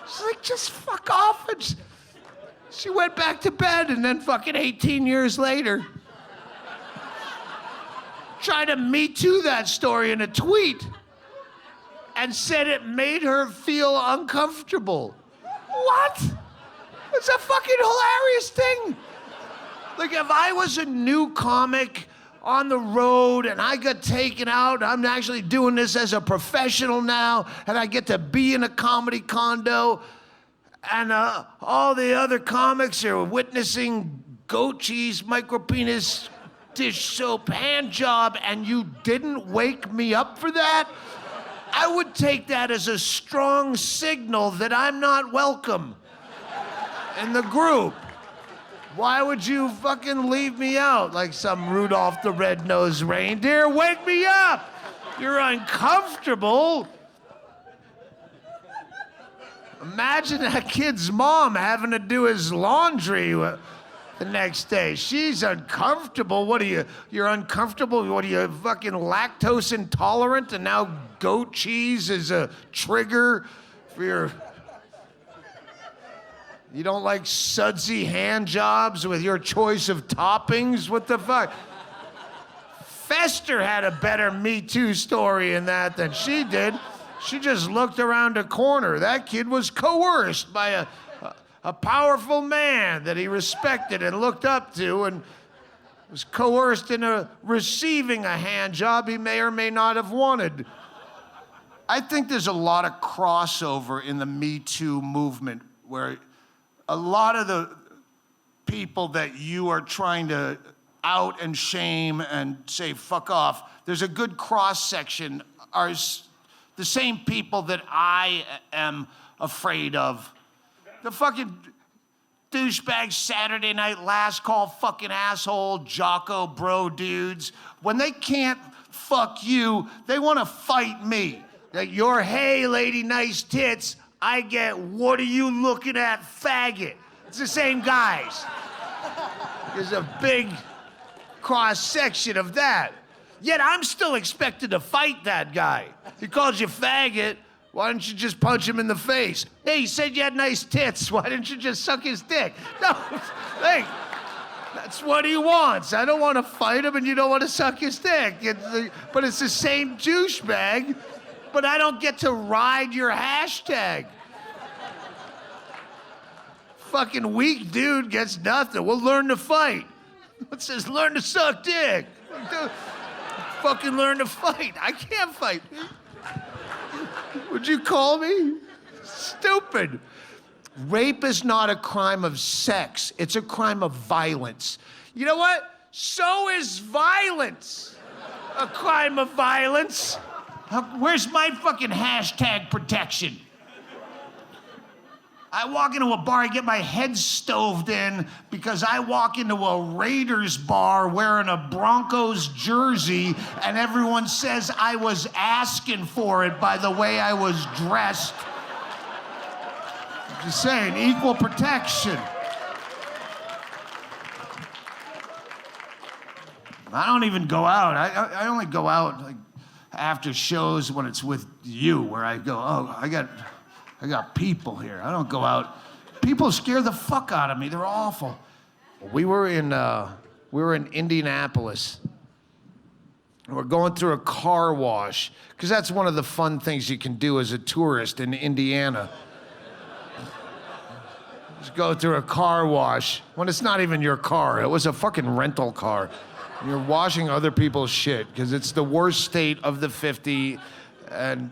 She's like, just fuck off. And she went back to bed, and then fucking 18 years later, tried to Me Too that story in a tweet and said it made her feel uncomfortable. What? It's a fucking hilarious thing. Like, if I was a new comic on the road, and I got taken out. I'm actually doing this as a professional now, and I get to be in a comedy condo, and all the other comics are witnessing goat cheese, micropenis, dish soap, hand job, and you didn't wake me up for that? I would take that as a strong signal that I'm not welcome in the group. Why would you fucking leave me out like some Rudolph the Red-Nosed Reindeer? Wake me up! You're uncomfortable. Imagine that kid's mom having to do his laundry the next day. She's uncomfortable. What are you? You're uncomfortable? What are you, fucking lactose intolerant? And now goat cheese is a trigger for your... You don't like sudsy hand jobs with your choice of toppings? What the fuck? Fester had a better Me Too story in that than she did. She just looked around a corner. That kid was coerced by a powerful man that he respected and looked up to, and was coerced into receiving a hand job he may or may not have wanted. I think there's a lot of crossover in the Me Too movement where a lot of the people that you are trying to out and shame and say fuck off, there's a good cross-section are the same people that I am afraid of. The fucking douchebag Saturday Night Last Call fucking asshole Jocko bro dudes. When they can't fuck you, they want to fight me. Like, you're, hey lady, nice tits. I get, what are you looking at, faggot? It's the same guys. There's a big cross-section of that. Yet I'm still expected to fight that guy. He calls you faggot, why don't you just punch him in the face? Hey, he said you had nice tits, why didn't you just suck his dick? No, hey, that's what he wants. I don't want to fight him and you don't want to suck his dick. But it's the same douchebag. But I don't get to ride your hashtag. Fucking weak dude gets nothing. We'll learn to fight. It says learn to suck dick. Fucking learn to fight. I can't fight. Would you call me? Stupid. Rape is not a crime of sex. It's a crime of violence. You know what? So is violence a crime of violence. Where's my fucking hashtag protection? I walk into a bar, I get my head stoved in because I walk into a Raiders bar wearing a Broncos jersey and everyone says I was asking for it by the way I was dressed. Just saying, equal protection. I don't even go out. I only go out like after shows when it's with you, where I go, oh, I got people here. I don't go out. People scare the fuck out of me. They're awful. We were in Indianapolis. And we're going through a car wash, because that's one of the fun things you can do as a tourist in Indiana. Just go through a car wash when it's not even your car. It was a fucking rental car. You're washing other people's shit because it's the worst state of the 50. And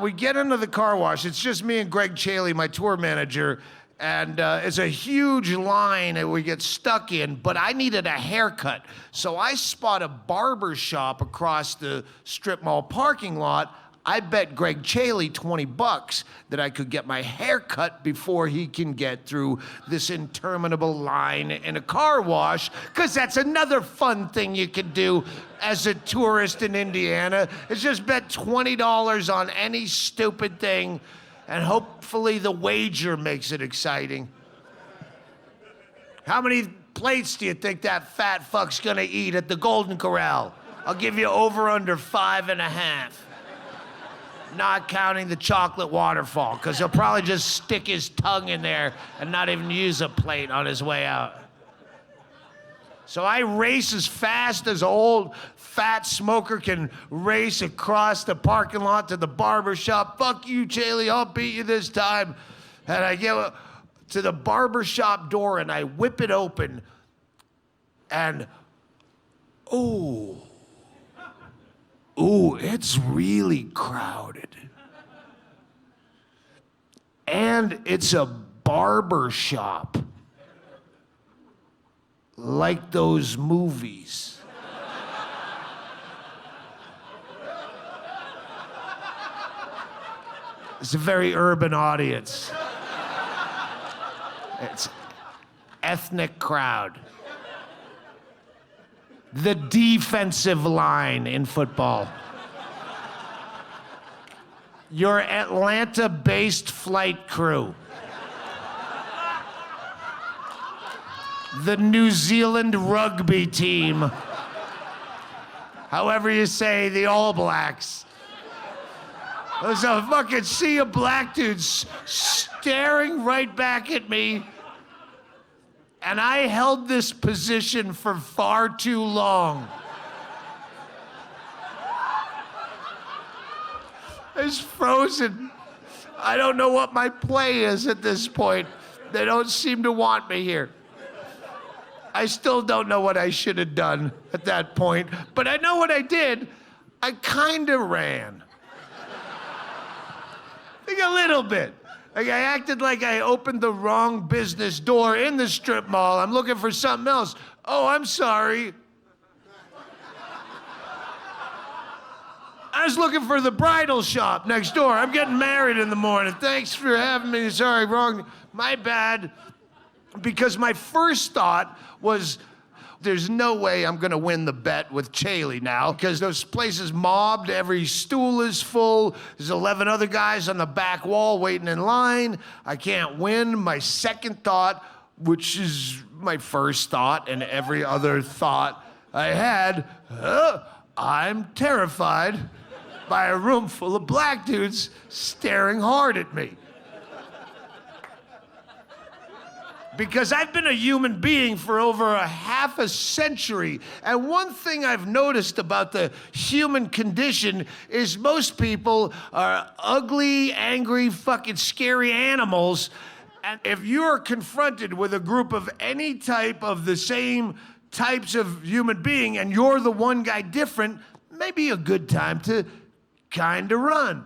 we get into the car wash. It's just me and Greg Chaley, my tour manager. And it's a huge line that we get stuck in, but I needed a haircut. So I spot a barber shop across the strip mall parking lot. I bet Greg Chaley $20 that I could get my hair cut before he can get through this interminable line in a car wash, because that's another fun thing you can do as a tourist in Indiana, is just bet $20 on any stupid thing, and hopefully the wager makes it exciting. How many plates do you think that fat fuck's gonna eat at the Golden Corral? I'll give you over under 5.5. Not counting the chocolate waterfall, because he'll probably just stick his tongue in there and not even use a plate on his way out. So I race as fast as an old fat smoker can race across the parking lot to the barber shop. Fuck you, Chaley, I'll beat you this time. And I get to the barber shop door and I whip it open, and Ooh, it's really crowded. And it's a barber shop. Like those movies. It's a very urban audience. It's ethnic crowd. The defensive line in football. Your Atlanta-based flight crew. The New Zealand rugby team. However you say, the All Blacks. There's a fucking sea of black dudes staring right back at me. And I held this position for far too long. It's frozen. I don't know what my play is at this point. They don't seem to want me here. I still don't know what I should have done at that point, but I know what I did. I kind of ran. Like a little bit. Like I acted like I opened the wrong business door in the strip mall. I'm looking for something else. Oh, I'm sorry. I was looking for the bridal shop next door. I'm getting married in the morning. Thanks for having me. Sorry, wrong. My bad. Because my first thought was, there's no way I'm gonna win the bet with Chaley now, because those places mobbed, every stool is full, there's 11 other guys on the back wall waiting in line, I can't win. My second thought, which is my first thought and every other thought I had, I'm terrified by a room full of black dudes staring hard at me. Because I've been a human being for over a half a century, and one thing I've noticed about the human condition is most people are ugly, angry, fucking scary animals, and if you're confronted with a group of any type of the same types of human being and you're the one guy different, maybe a good time to kinda run.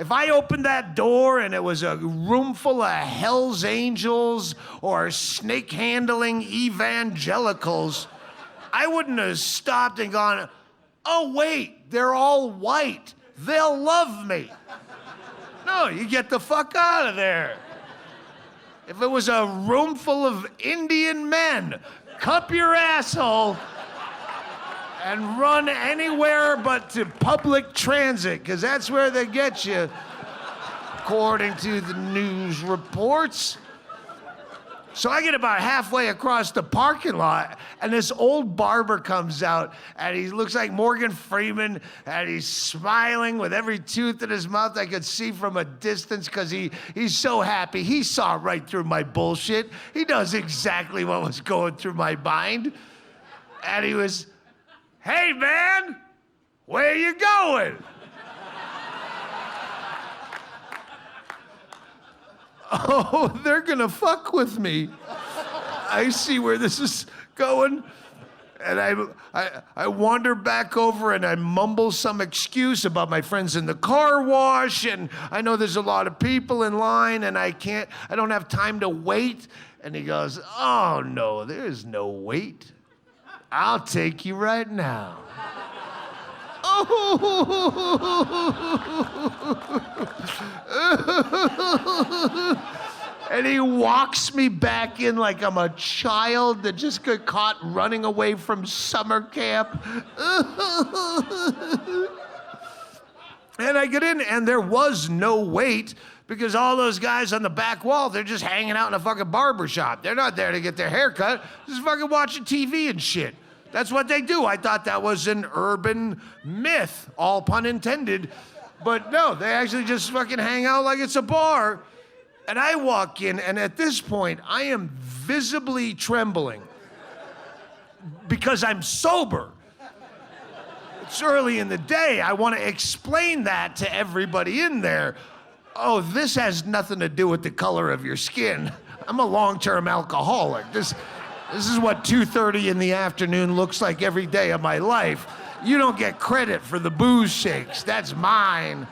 If I opened that door and it was a room full of Hell's Angels or snake-handling evangelicals, I wouldn't have stopped and gone, oh wait, they're all white. They'll love me. No, you get the fuck out of there. If it was a room full of Indian men, cup your asshole and run anywhere but to public transit, because that's where they get you, according to the news reports. So I get about halfway across the parking lot, and this old barber comes out, and he looks like Morgan Freeman, and he's smiling with every tooth in his mouth I could see from a distance, because he's so happy. He saw right through my bullshit. He knows exactly what was going through my mind. And he was, hey man, where you going? Oh, they're gonna fuck with me. I see where this is going. And I wander back over and I mumble some excuse about my friends in the car wash, and I know there's a lot of people in line and I don't have time to wait. And he goes, oh no, there's no wait. I'll take you right now. And he walks me back in like I'm a child that just got caught running away from summer camp. And I get in, and there was no wait, because all those guys on the back wall, they're just hanging out in a fucking barber shop. They're not there to get their hair cut, just fucking watching TV and shit. That's what they do. I thought that was an urban myth, all pun intended. But no, they actually just fucking hang out like it's a bar. And I walk in, and at this point, I am visibly trembling because I'm sober. It's early in the day. I want to explain that to everybody in there. Oh, this has nothing to do with the color of your skin. I'm a long-term alcoholic. This is what 2:30 in the afternoon looks like every day of my life. You don't get credit for the booze shakes. That's mine.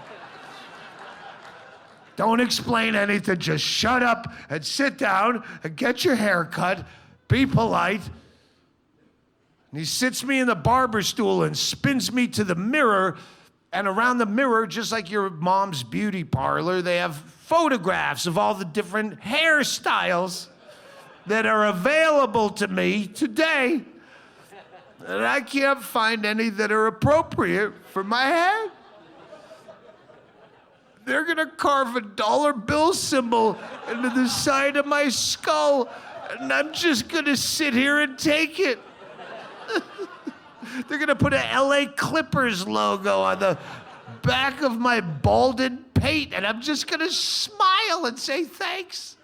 Don't explain anything. Just shut up and sit down and get your hair cut. Be polite. And he sits me in the barber stool and spins me to the mirror. And around the mirror, just like your mom's beauty parlor, they have photographs of all the different hairstyles that are available to me today. And I can't find any that are appropriate for my head. They're gonna carve a dollar bill symbol into the side of my skull, and I'm just gonna sit here and take it. They're gonna put a LA Clippers logo on the back of my balded pate, and I'm just gonna smile and say thanks.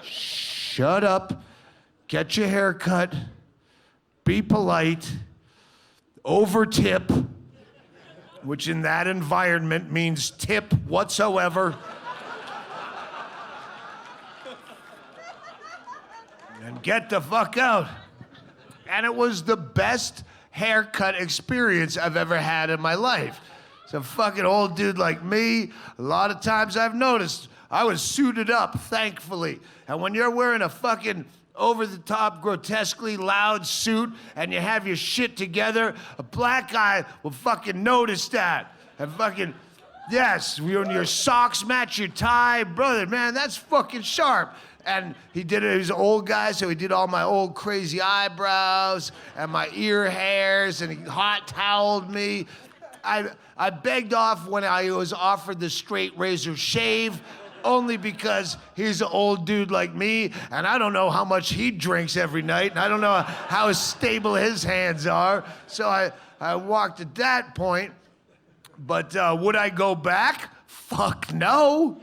Shut up, get your hair cut, be polite, over tip, which in that environment means tip whatsoever. And get the fuck out. And it was the best haircut experience I've ever had in my life. It's a fucking old dude like me. A lot of times I've noticed I was suited up, thankfully. And when you're wearing a fucking over-the-top, grotesquely loud suit and you have your shit together, a black guy will fucking notice that. And fucking, yes, when your socks match your tie, brother, man, that's fucking sharp. And he did it, he was an old guy, so he did all my old crazy eyebrows and my ear hairs, and he hot toweled me. I begged off when I was offered the straight razor shave, only because he's an old dude like me, and I don't know how much he drinks every night, and I don't know how stable his hands are. So I walked at that point. But would I go back? Fuck no.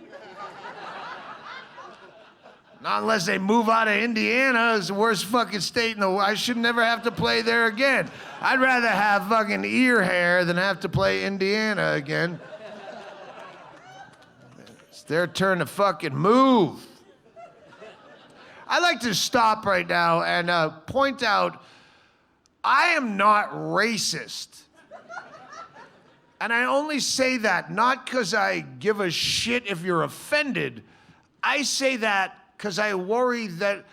Not unless they move out of Indiana. It's the worst fucking state in the world. I should never have to play there again. I'd rather have fucking ear hair than have to play Indiana again. It's their turn to fucking move. I'd like to stop right now and point out I am not racist. And I only say that not because I give a shit if you're offended. I say that because I worry that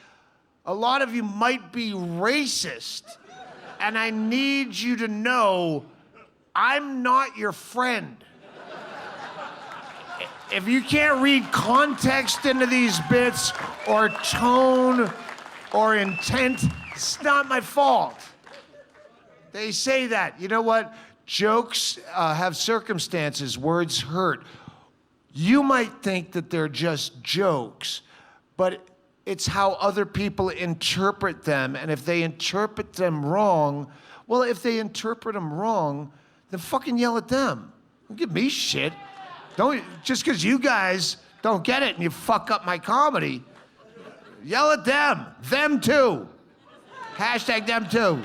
a lot of you might be racist. And I need you to know I'm not your friend. If you can't read context into these bits or tone or intent, it's not my fault. They say that. You know what? Jokes have circumstances, words hurt. You might think that they're just jokes, but it's how other people interpret them. And if they interpret them wrong, well, if they interpret them wrong, then fucking yell at them. Don't give me shit. Don't, just because you guys don't get it and you fuck up my comedy, yell at them. Them too. Hashtag them too.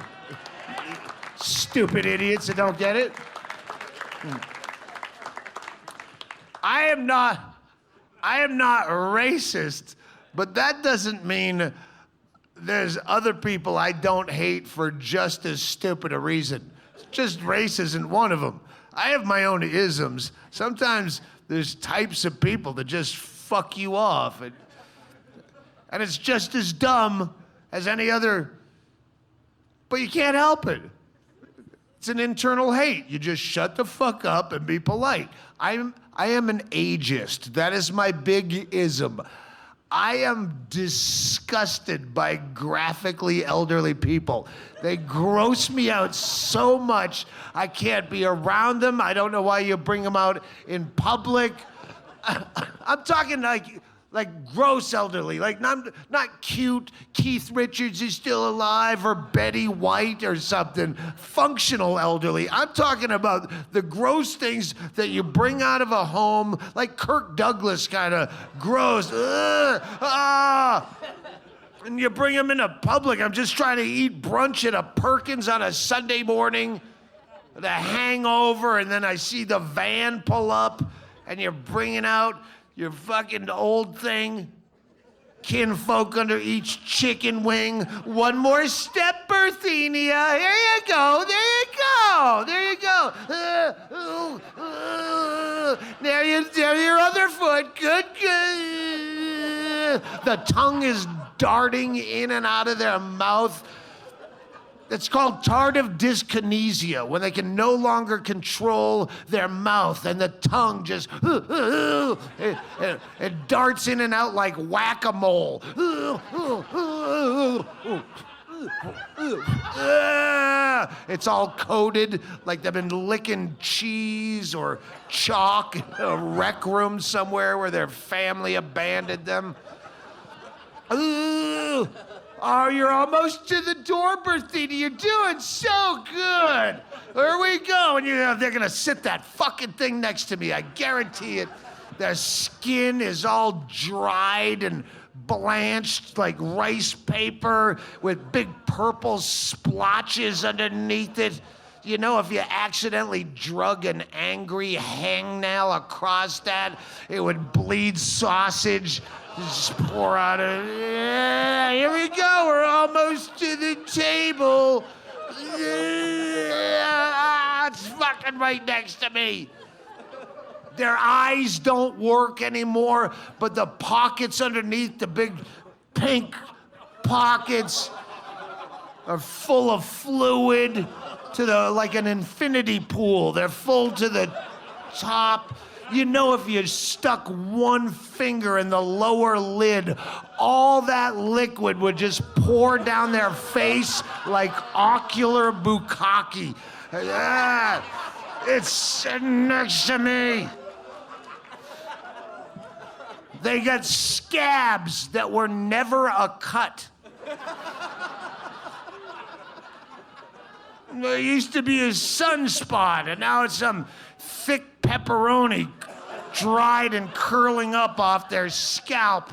Stupid idiots that don't get it. I am not racist, but that doesn't mean there's other people I don't hate for just as stupid a reason. Just race isn't one of them. I have my own isms. Sometimes there's types of people that just fuck you off. And it's just as dumb as any other, but you can't help it. It's an internal hate. You just shut the fuck up and be polite. I am an ageist. That is my big ism. I am disgusted by graphically elderly people. They gross me out so much, I can't be around them. I don't know why you bring them out in public. I'm talking like gross elderly, like not cute Keith Richards is still alive or Betty White or something. Functional elderly. I'm talking about the gross things that you bring out of a home, like Kirk Douglas kind of gross. And you bring them into public. I'm just trying to eat brunch at a Perkins on a Sunday morning, the hangover, and then I see the van pull up and you're bringing out your fucking old thing. kinfolk under each chicken wing. One more step, Berthenia. Here you go, there you go, there you go. There your other foot, good, good. The tongue is darting in and out of their mouth. It's called tardive dyskinesia, when they can no longer control their mouth and the tongue just it darts in and out like whack-a-mole. It's all coated like they've been licking cheese or chalk in a rec room somewhere where their family abandoned them. Oh, you're almost to the door, Berthina. You're doing so good. Here we go. And they're going to sit that fucking thing next to me. I guarantee it. Their skin is all dried and blanched like rice paper with big purple splotches underneath it. You know, if you accidentally drug an angry hangnail across that, it would bleed sausage. Just pour out a... Yeah, here we go. We're almost to the table. Yeah, it's fucking right next to me. Their eyes don't work anymore, but the pockets underneath, the big pink pockets, are full of fluid to the like an infinity pool. They're full to the top. You know, if you stuck one finger in the lower lid, all that liquid would just pour down their face like ocular bukkake. It's sitting next to me. They got scabs that were never a cut. There used to be a sunspot, and now it's some thick pepperoni dried and curling up off their scalp.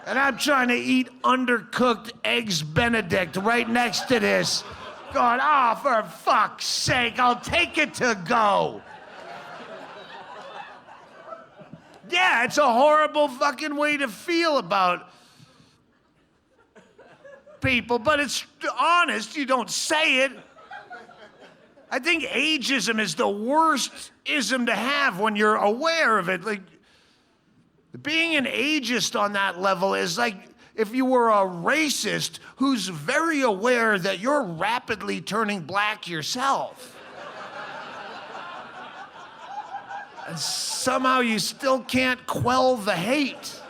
And I'm trying to eat undercooked eggs Benedict right next to this. Going, oh, for fuck's sake, I'll take it to go. Yeah, it's a horrible fucking way to feel about people, but it's honest, you don't say it. I think ageism is the worst ism to have when you're aware of it. Like, being an ageist on that level is like if you were a racist who's very aware that you're rapidly turning black yourself. And somehow you still can't quell the hate.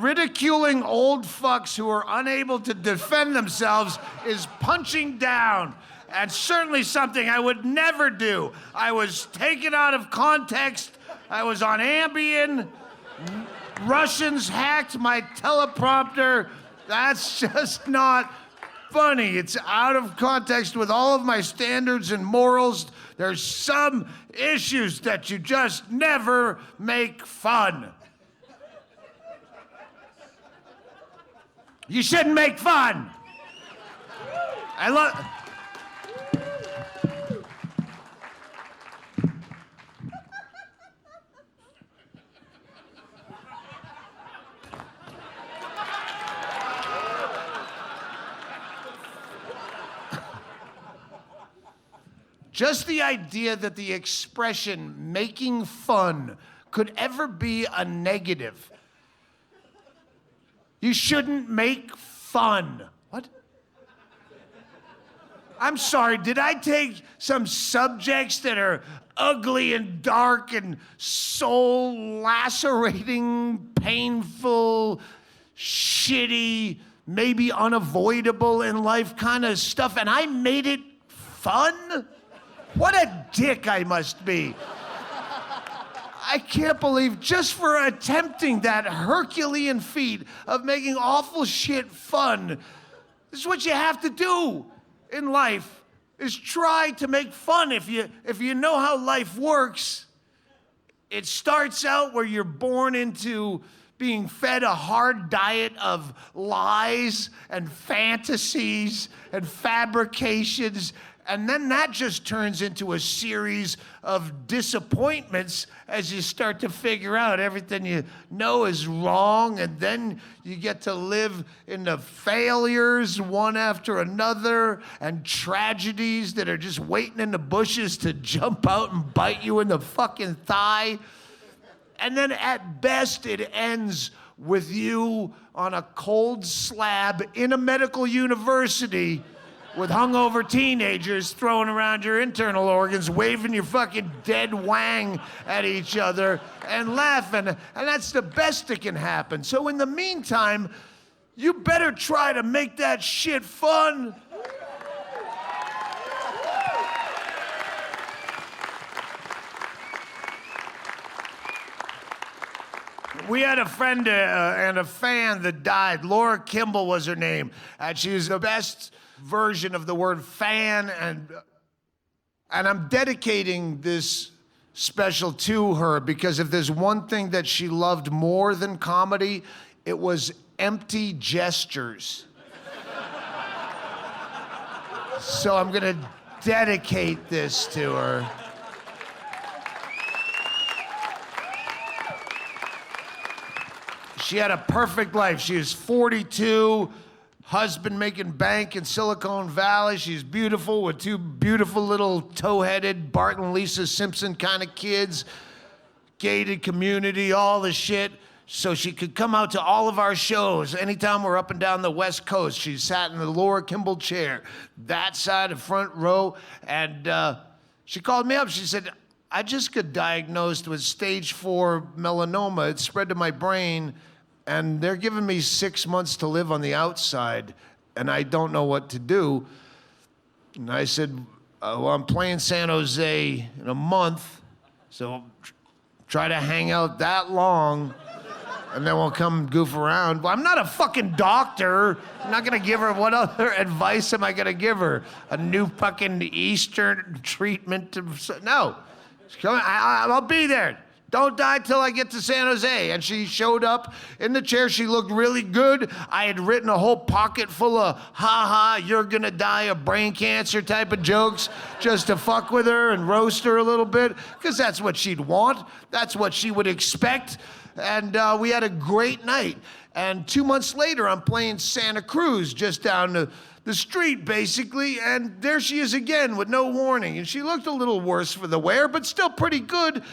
Ridiculing old fucks who are unable to defend themselves is punching down, and certainly something I would never do. I was taken out of context. I was on Ambien. Russians hacked my teleprompter. That's just not funny. It's out of context with all of my standards and morals. There's some issues that you just never make fun. You shouldn't make fun. I love... Just the idea that the expression making fun could ever be a negative. You shouldn't make fun. What? I'm sorry, did I take some subjects that are ugly and dark and soul-lacerating, painful, shitty, maybe unavoidable in life kind of stuff, and I made it fun? What a dick I must be. I can't believe just for attempting that Herculean feat of making awful shit fun, this is what you have to do in life, is try to make fun. If you know how life works, It starts out where you're born into being fed a hard diet of lies and fantasies and fabrications, and then that just turns into a series of disappointments as you start to figure out everything you know is wrong, and then you get to live in the failures one after another and tragedies that are just waiting in the bushes to jump out and bite you in the fucking thigh. And then at best, it ends with you on a cold slab in a medical university with hungover teenagers throwing around your internal organs, waving your fucking dead wang at each other and laughing. And that's the best that can happen. So in the meantime, you better try to make that shit fun. We had a friend and a fan that died. Laura Kimball was her name. And she was the best version of the word fan. And I'm dedicating this special to her because if there's one thing that she loved more than comedy, it was empty gestures. So I'm gonna dedicate this to her. She had a perfect life. She was 42, husband making bank in Silicon Valley. She's beautiful with two beautiful little toe-headed Bart and Lisa Simpson kind of kids, gated community, all the shit. So she could come out to all of our shows. Anytime we're up and down the West Coast, she sat in the Laura Kimball chair, that side, the front row. And she called me up. She said, I just got diagnosed with stage 4 melanoma. It spread to my brain. And they're giving me 6 months to live on the outside, and I don't know what to do. And I said, well, I'm playing San Jose in a month, so try to hang out that long, and then we'll come goof around. Well, I'm not a fucking doctor. I'm not gonna give her, what other advice am I gonna give her? A new fucking Eastern treatment? No, I'll be there. Don't die till I get to San Jose. And she showed up in the chair. She looked really good. I had written a whole pocket full of, ha, you're gonna die of brain cancer type of jokes just to fuck with her and roast her a little bit, because that's what she'd want. That's what she would expect. And we had a great night. And 2 months later, I'm playing Santa Cruz just down the street, basically, and there she is again with no warning. And she looked a little worse for the wear, but still pretty good.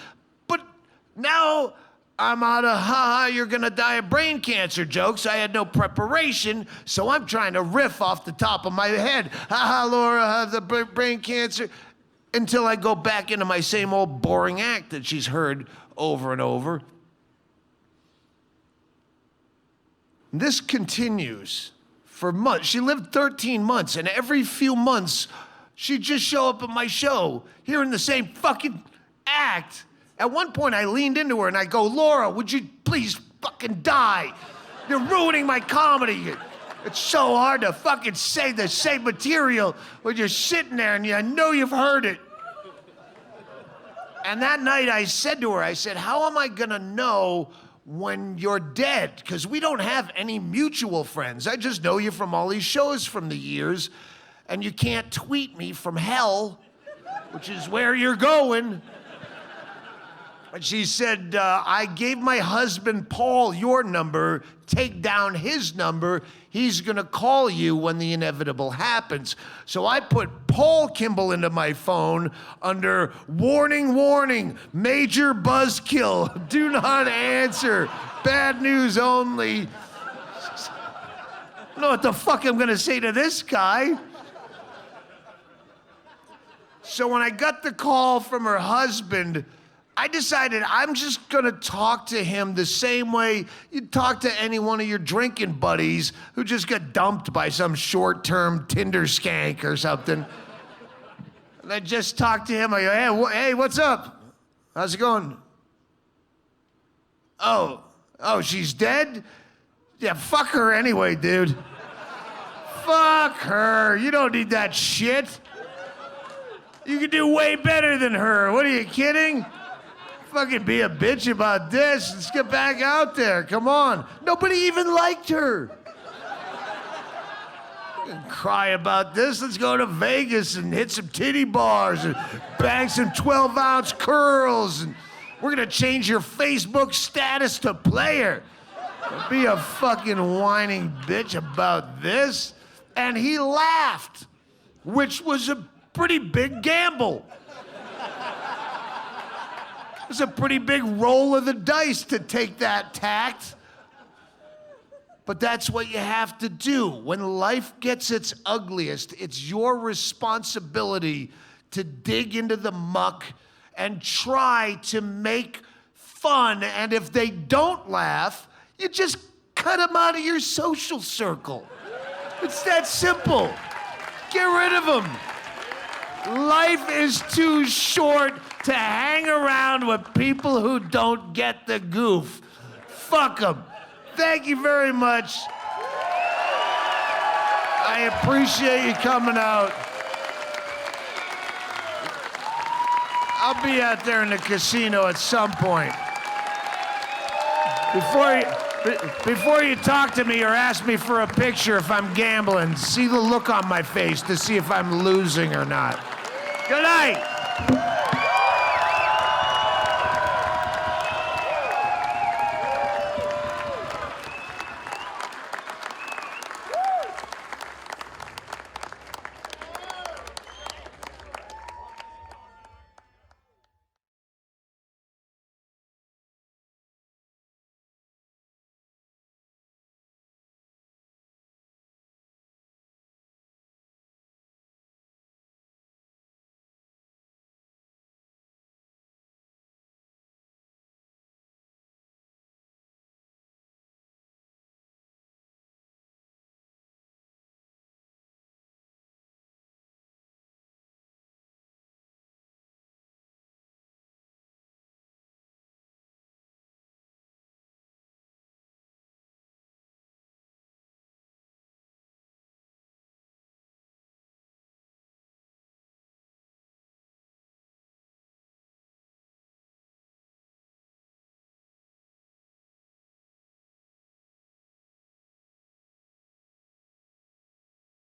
Now I'm out of you're gonna die of brain cancer jokes. I had no preparation, so I'm trying to riff off the top of my head. Laura, the brain cancer, until I go back into my same old boring act that she's heard over and over. This continues for months. She lived 13 months, and every few months, she'd just show up at my show, hearing the same fucking act. At one point, I leaned into her and I go, Laura, would you please fucking die? You're ruining my comedy. It's so hard to fucking say the same material when you're sitting there and I know you've heard it. And that night I said to her, I said, how am I gonna know when you're dead? Because we don't have any mutual friends. I just know you from all these shows from the years, and you can't tweet me from hell, which is where you're going. And she said, I gave my husband, Paul, your number. Take down his number. He's gonna call you when the inevitable happens. So I put Paul Kimball into my phone under warning, warning, major buzzkill, do not answer, bad news only. I don't know what the fuck I'm gonna say to this guy. So when I got the call from her husband, I decided I'm just gonna talk to him the same way you'd talk to any one of your drinking buddies who just got dumped by some short-term Tinder skank or something. And I just talk to him, I go, hey, what's up? How's it going? Oh, she's dead? Yeah, fuck her anyway, dude. Fuck her, you don't need that shit. You can do way better than her, what are you kidding? fucking be a bitch about this. Let's get back out there. Come on. Nobody even liked her. Cry about this. Let's go to Vegas and hit some titty bars and bang some 12-ounce curls. And we're going to change your Facebook status to player. Don't be a fucking whining bitch about this. And he laughed, which was a pretty big gamble. It was a pretty big roll of the dice to take that tact. But that's what you have to do. When life gets its ugliest, it's your responsibility to dig into the muck and try to make fun. And if they don't laugh, you just cut them out of your social circle. It's that simple. Get rid of them. Life is too short to hang around with people who don't get the goof. Fuck them. Thank you very much. I appreciate you coming out. I'll be out there in the casino at some point. Before you talk to me or ask me for a picture if I'm gambling, see the look on my face to see if I'm losing or not. Good night.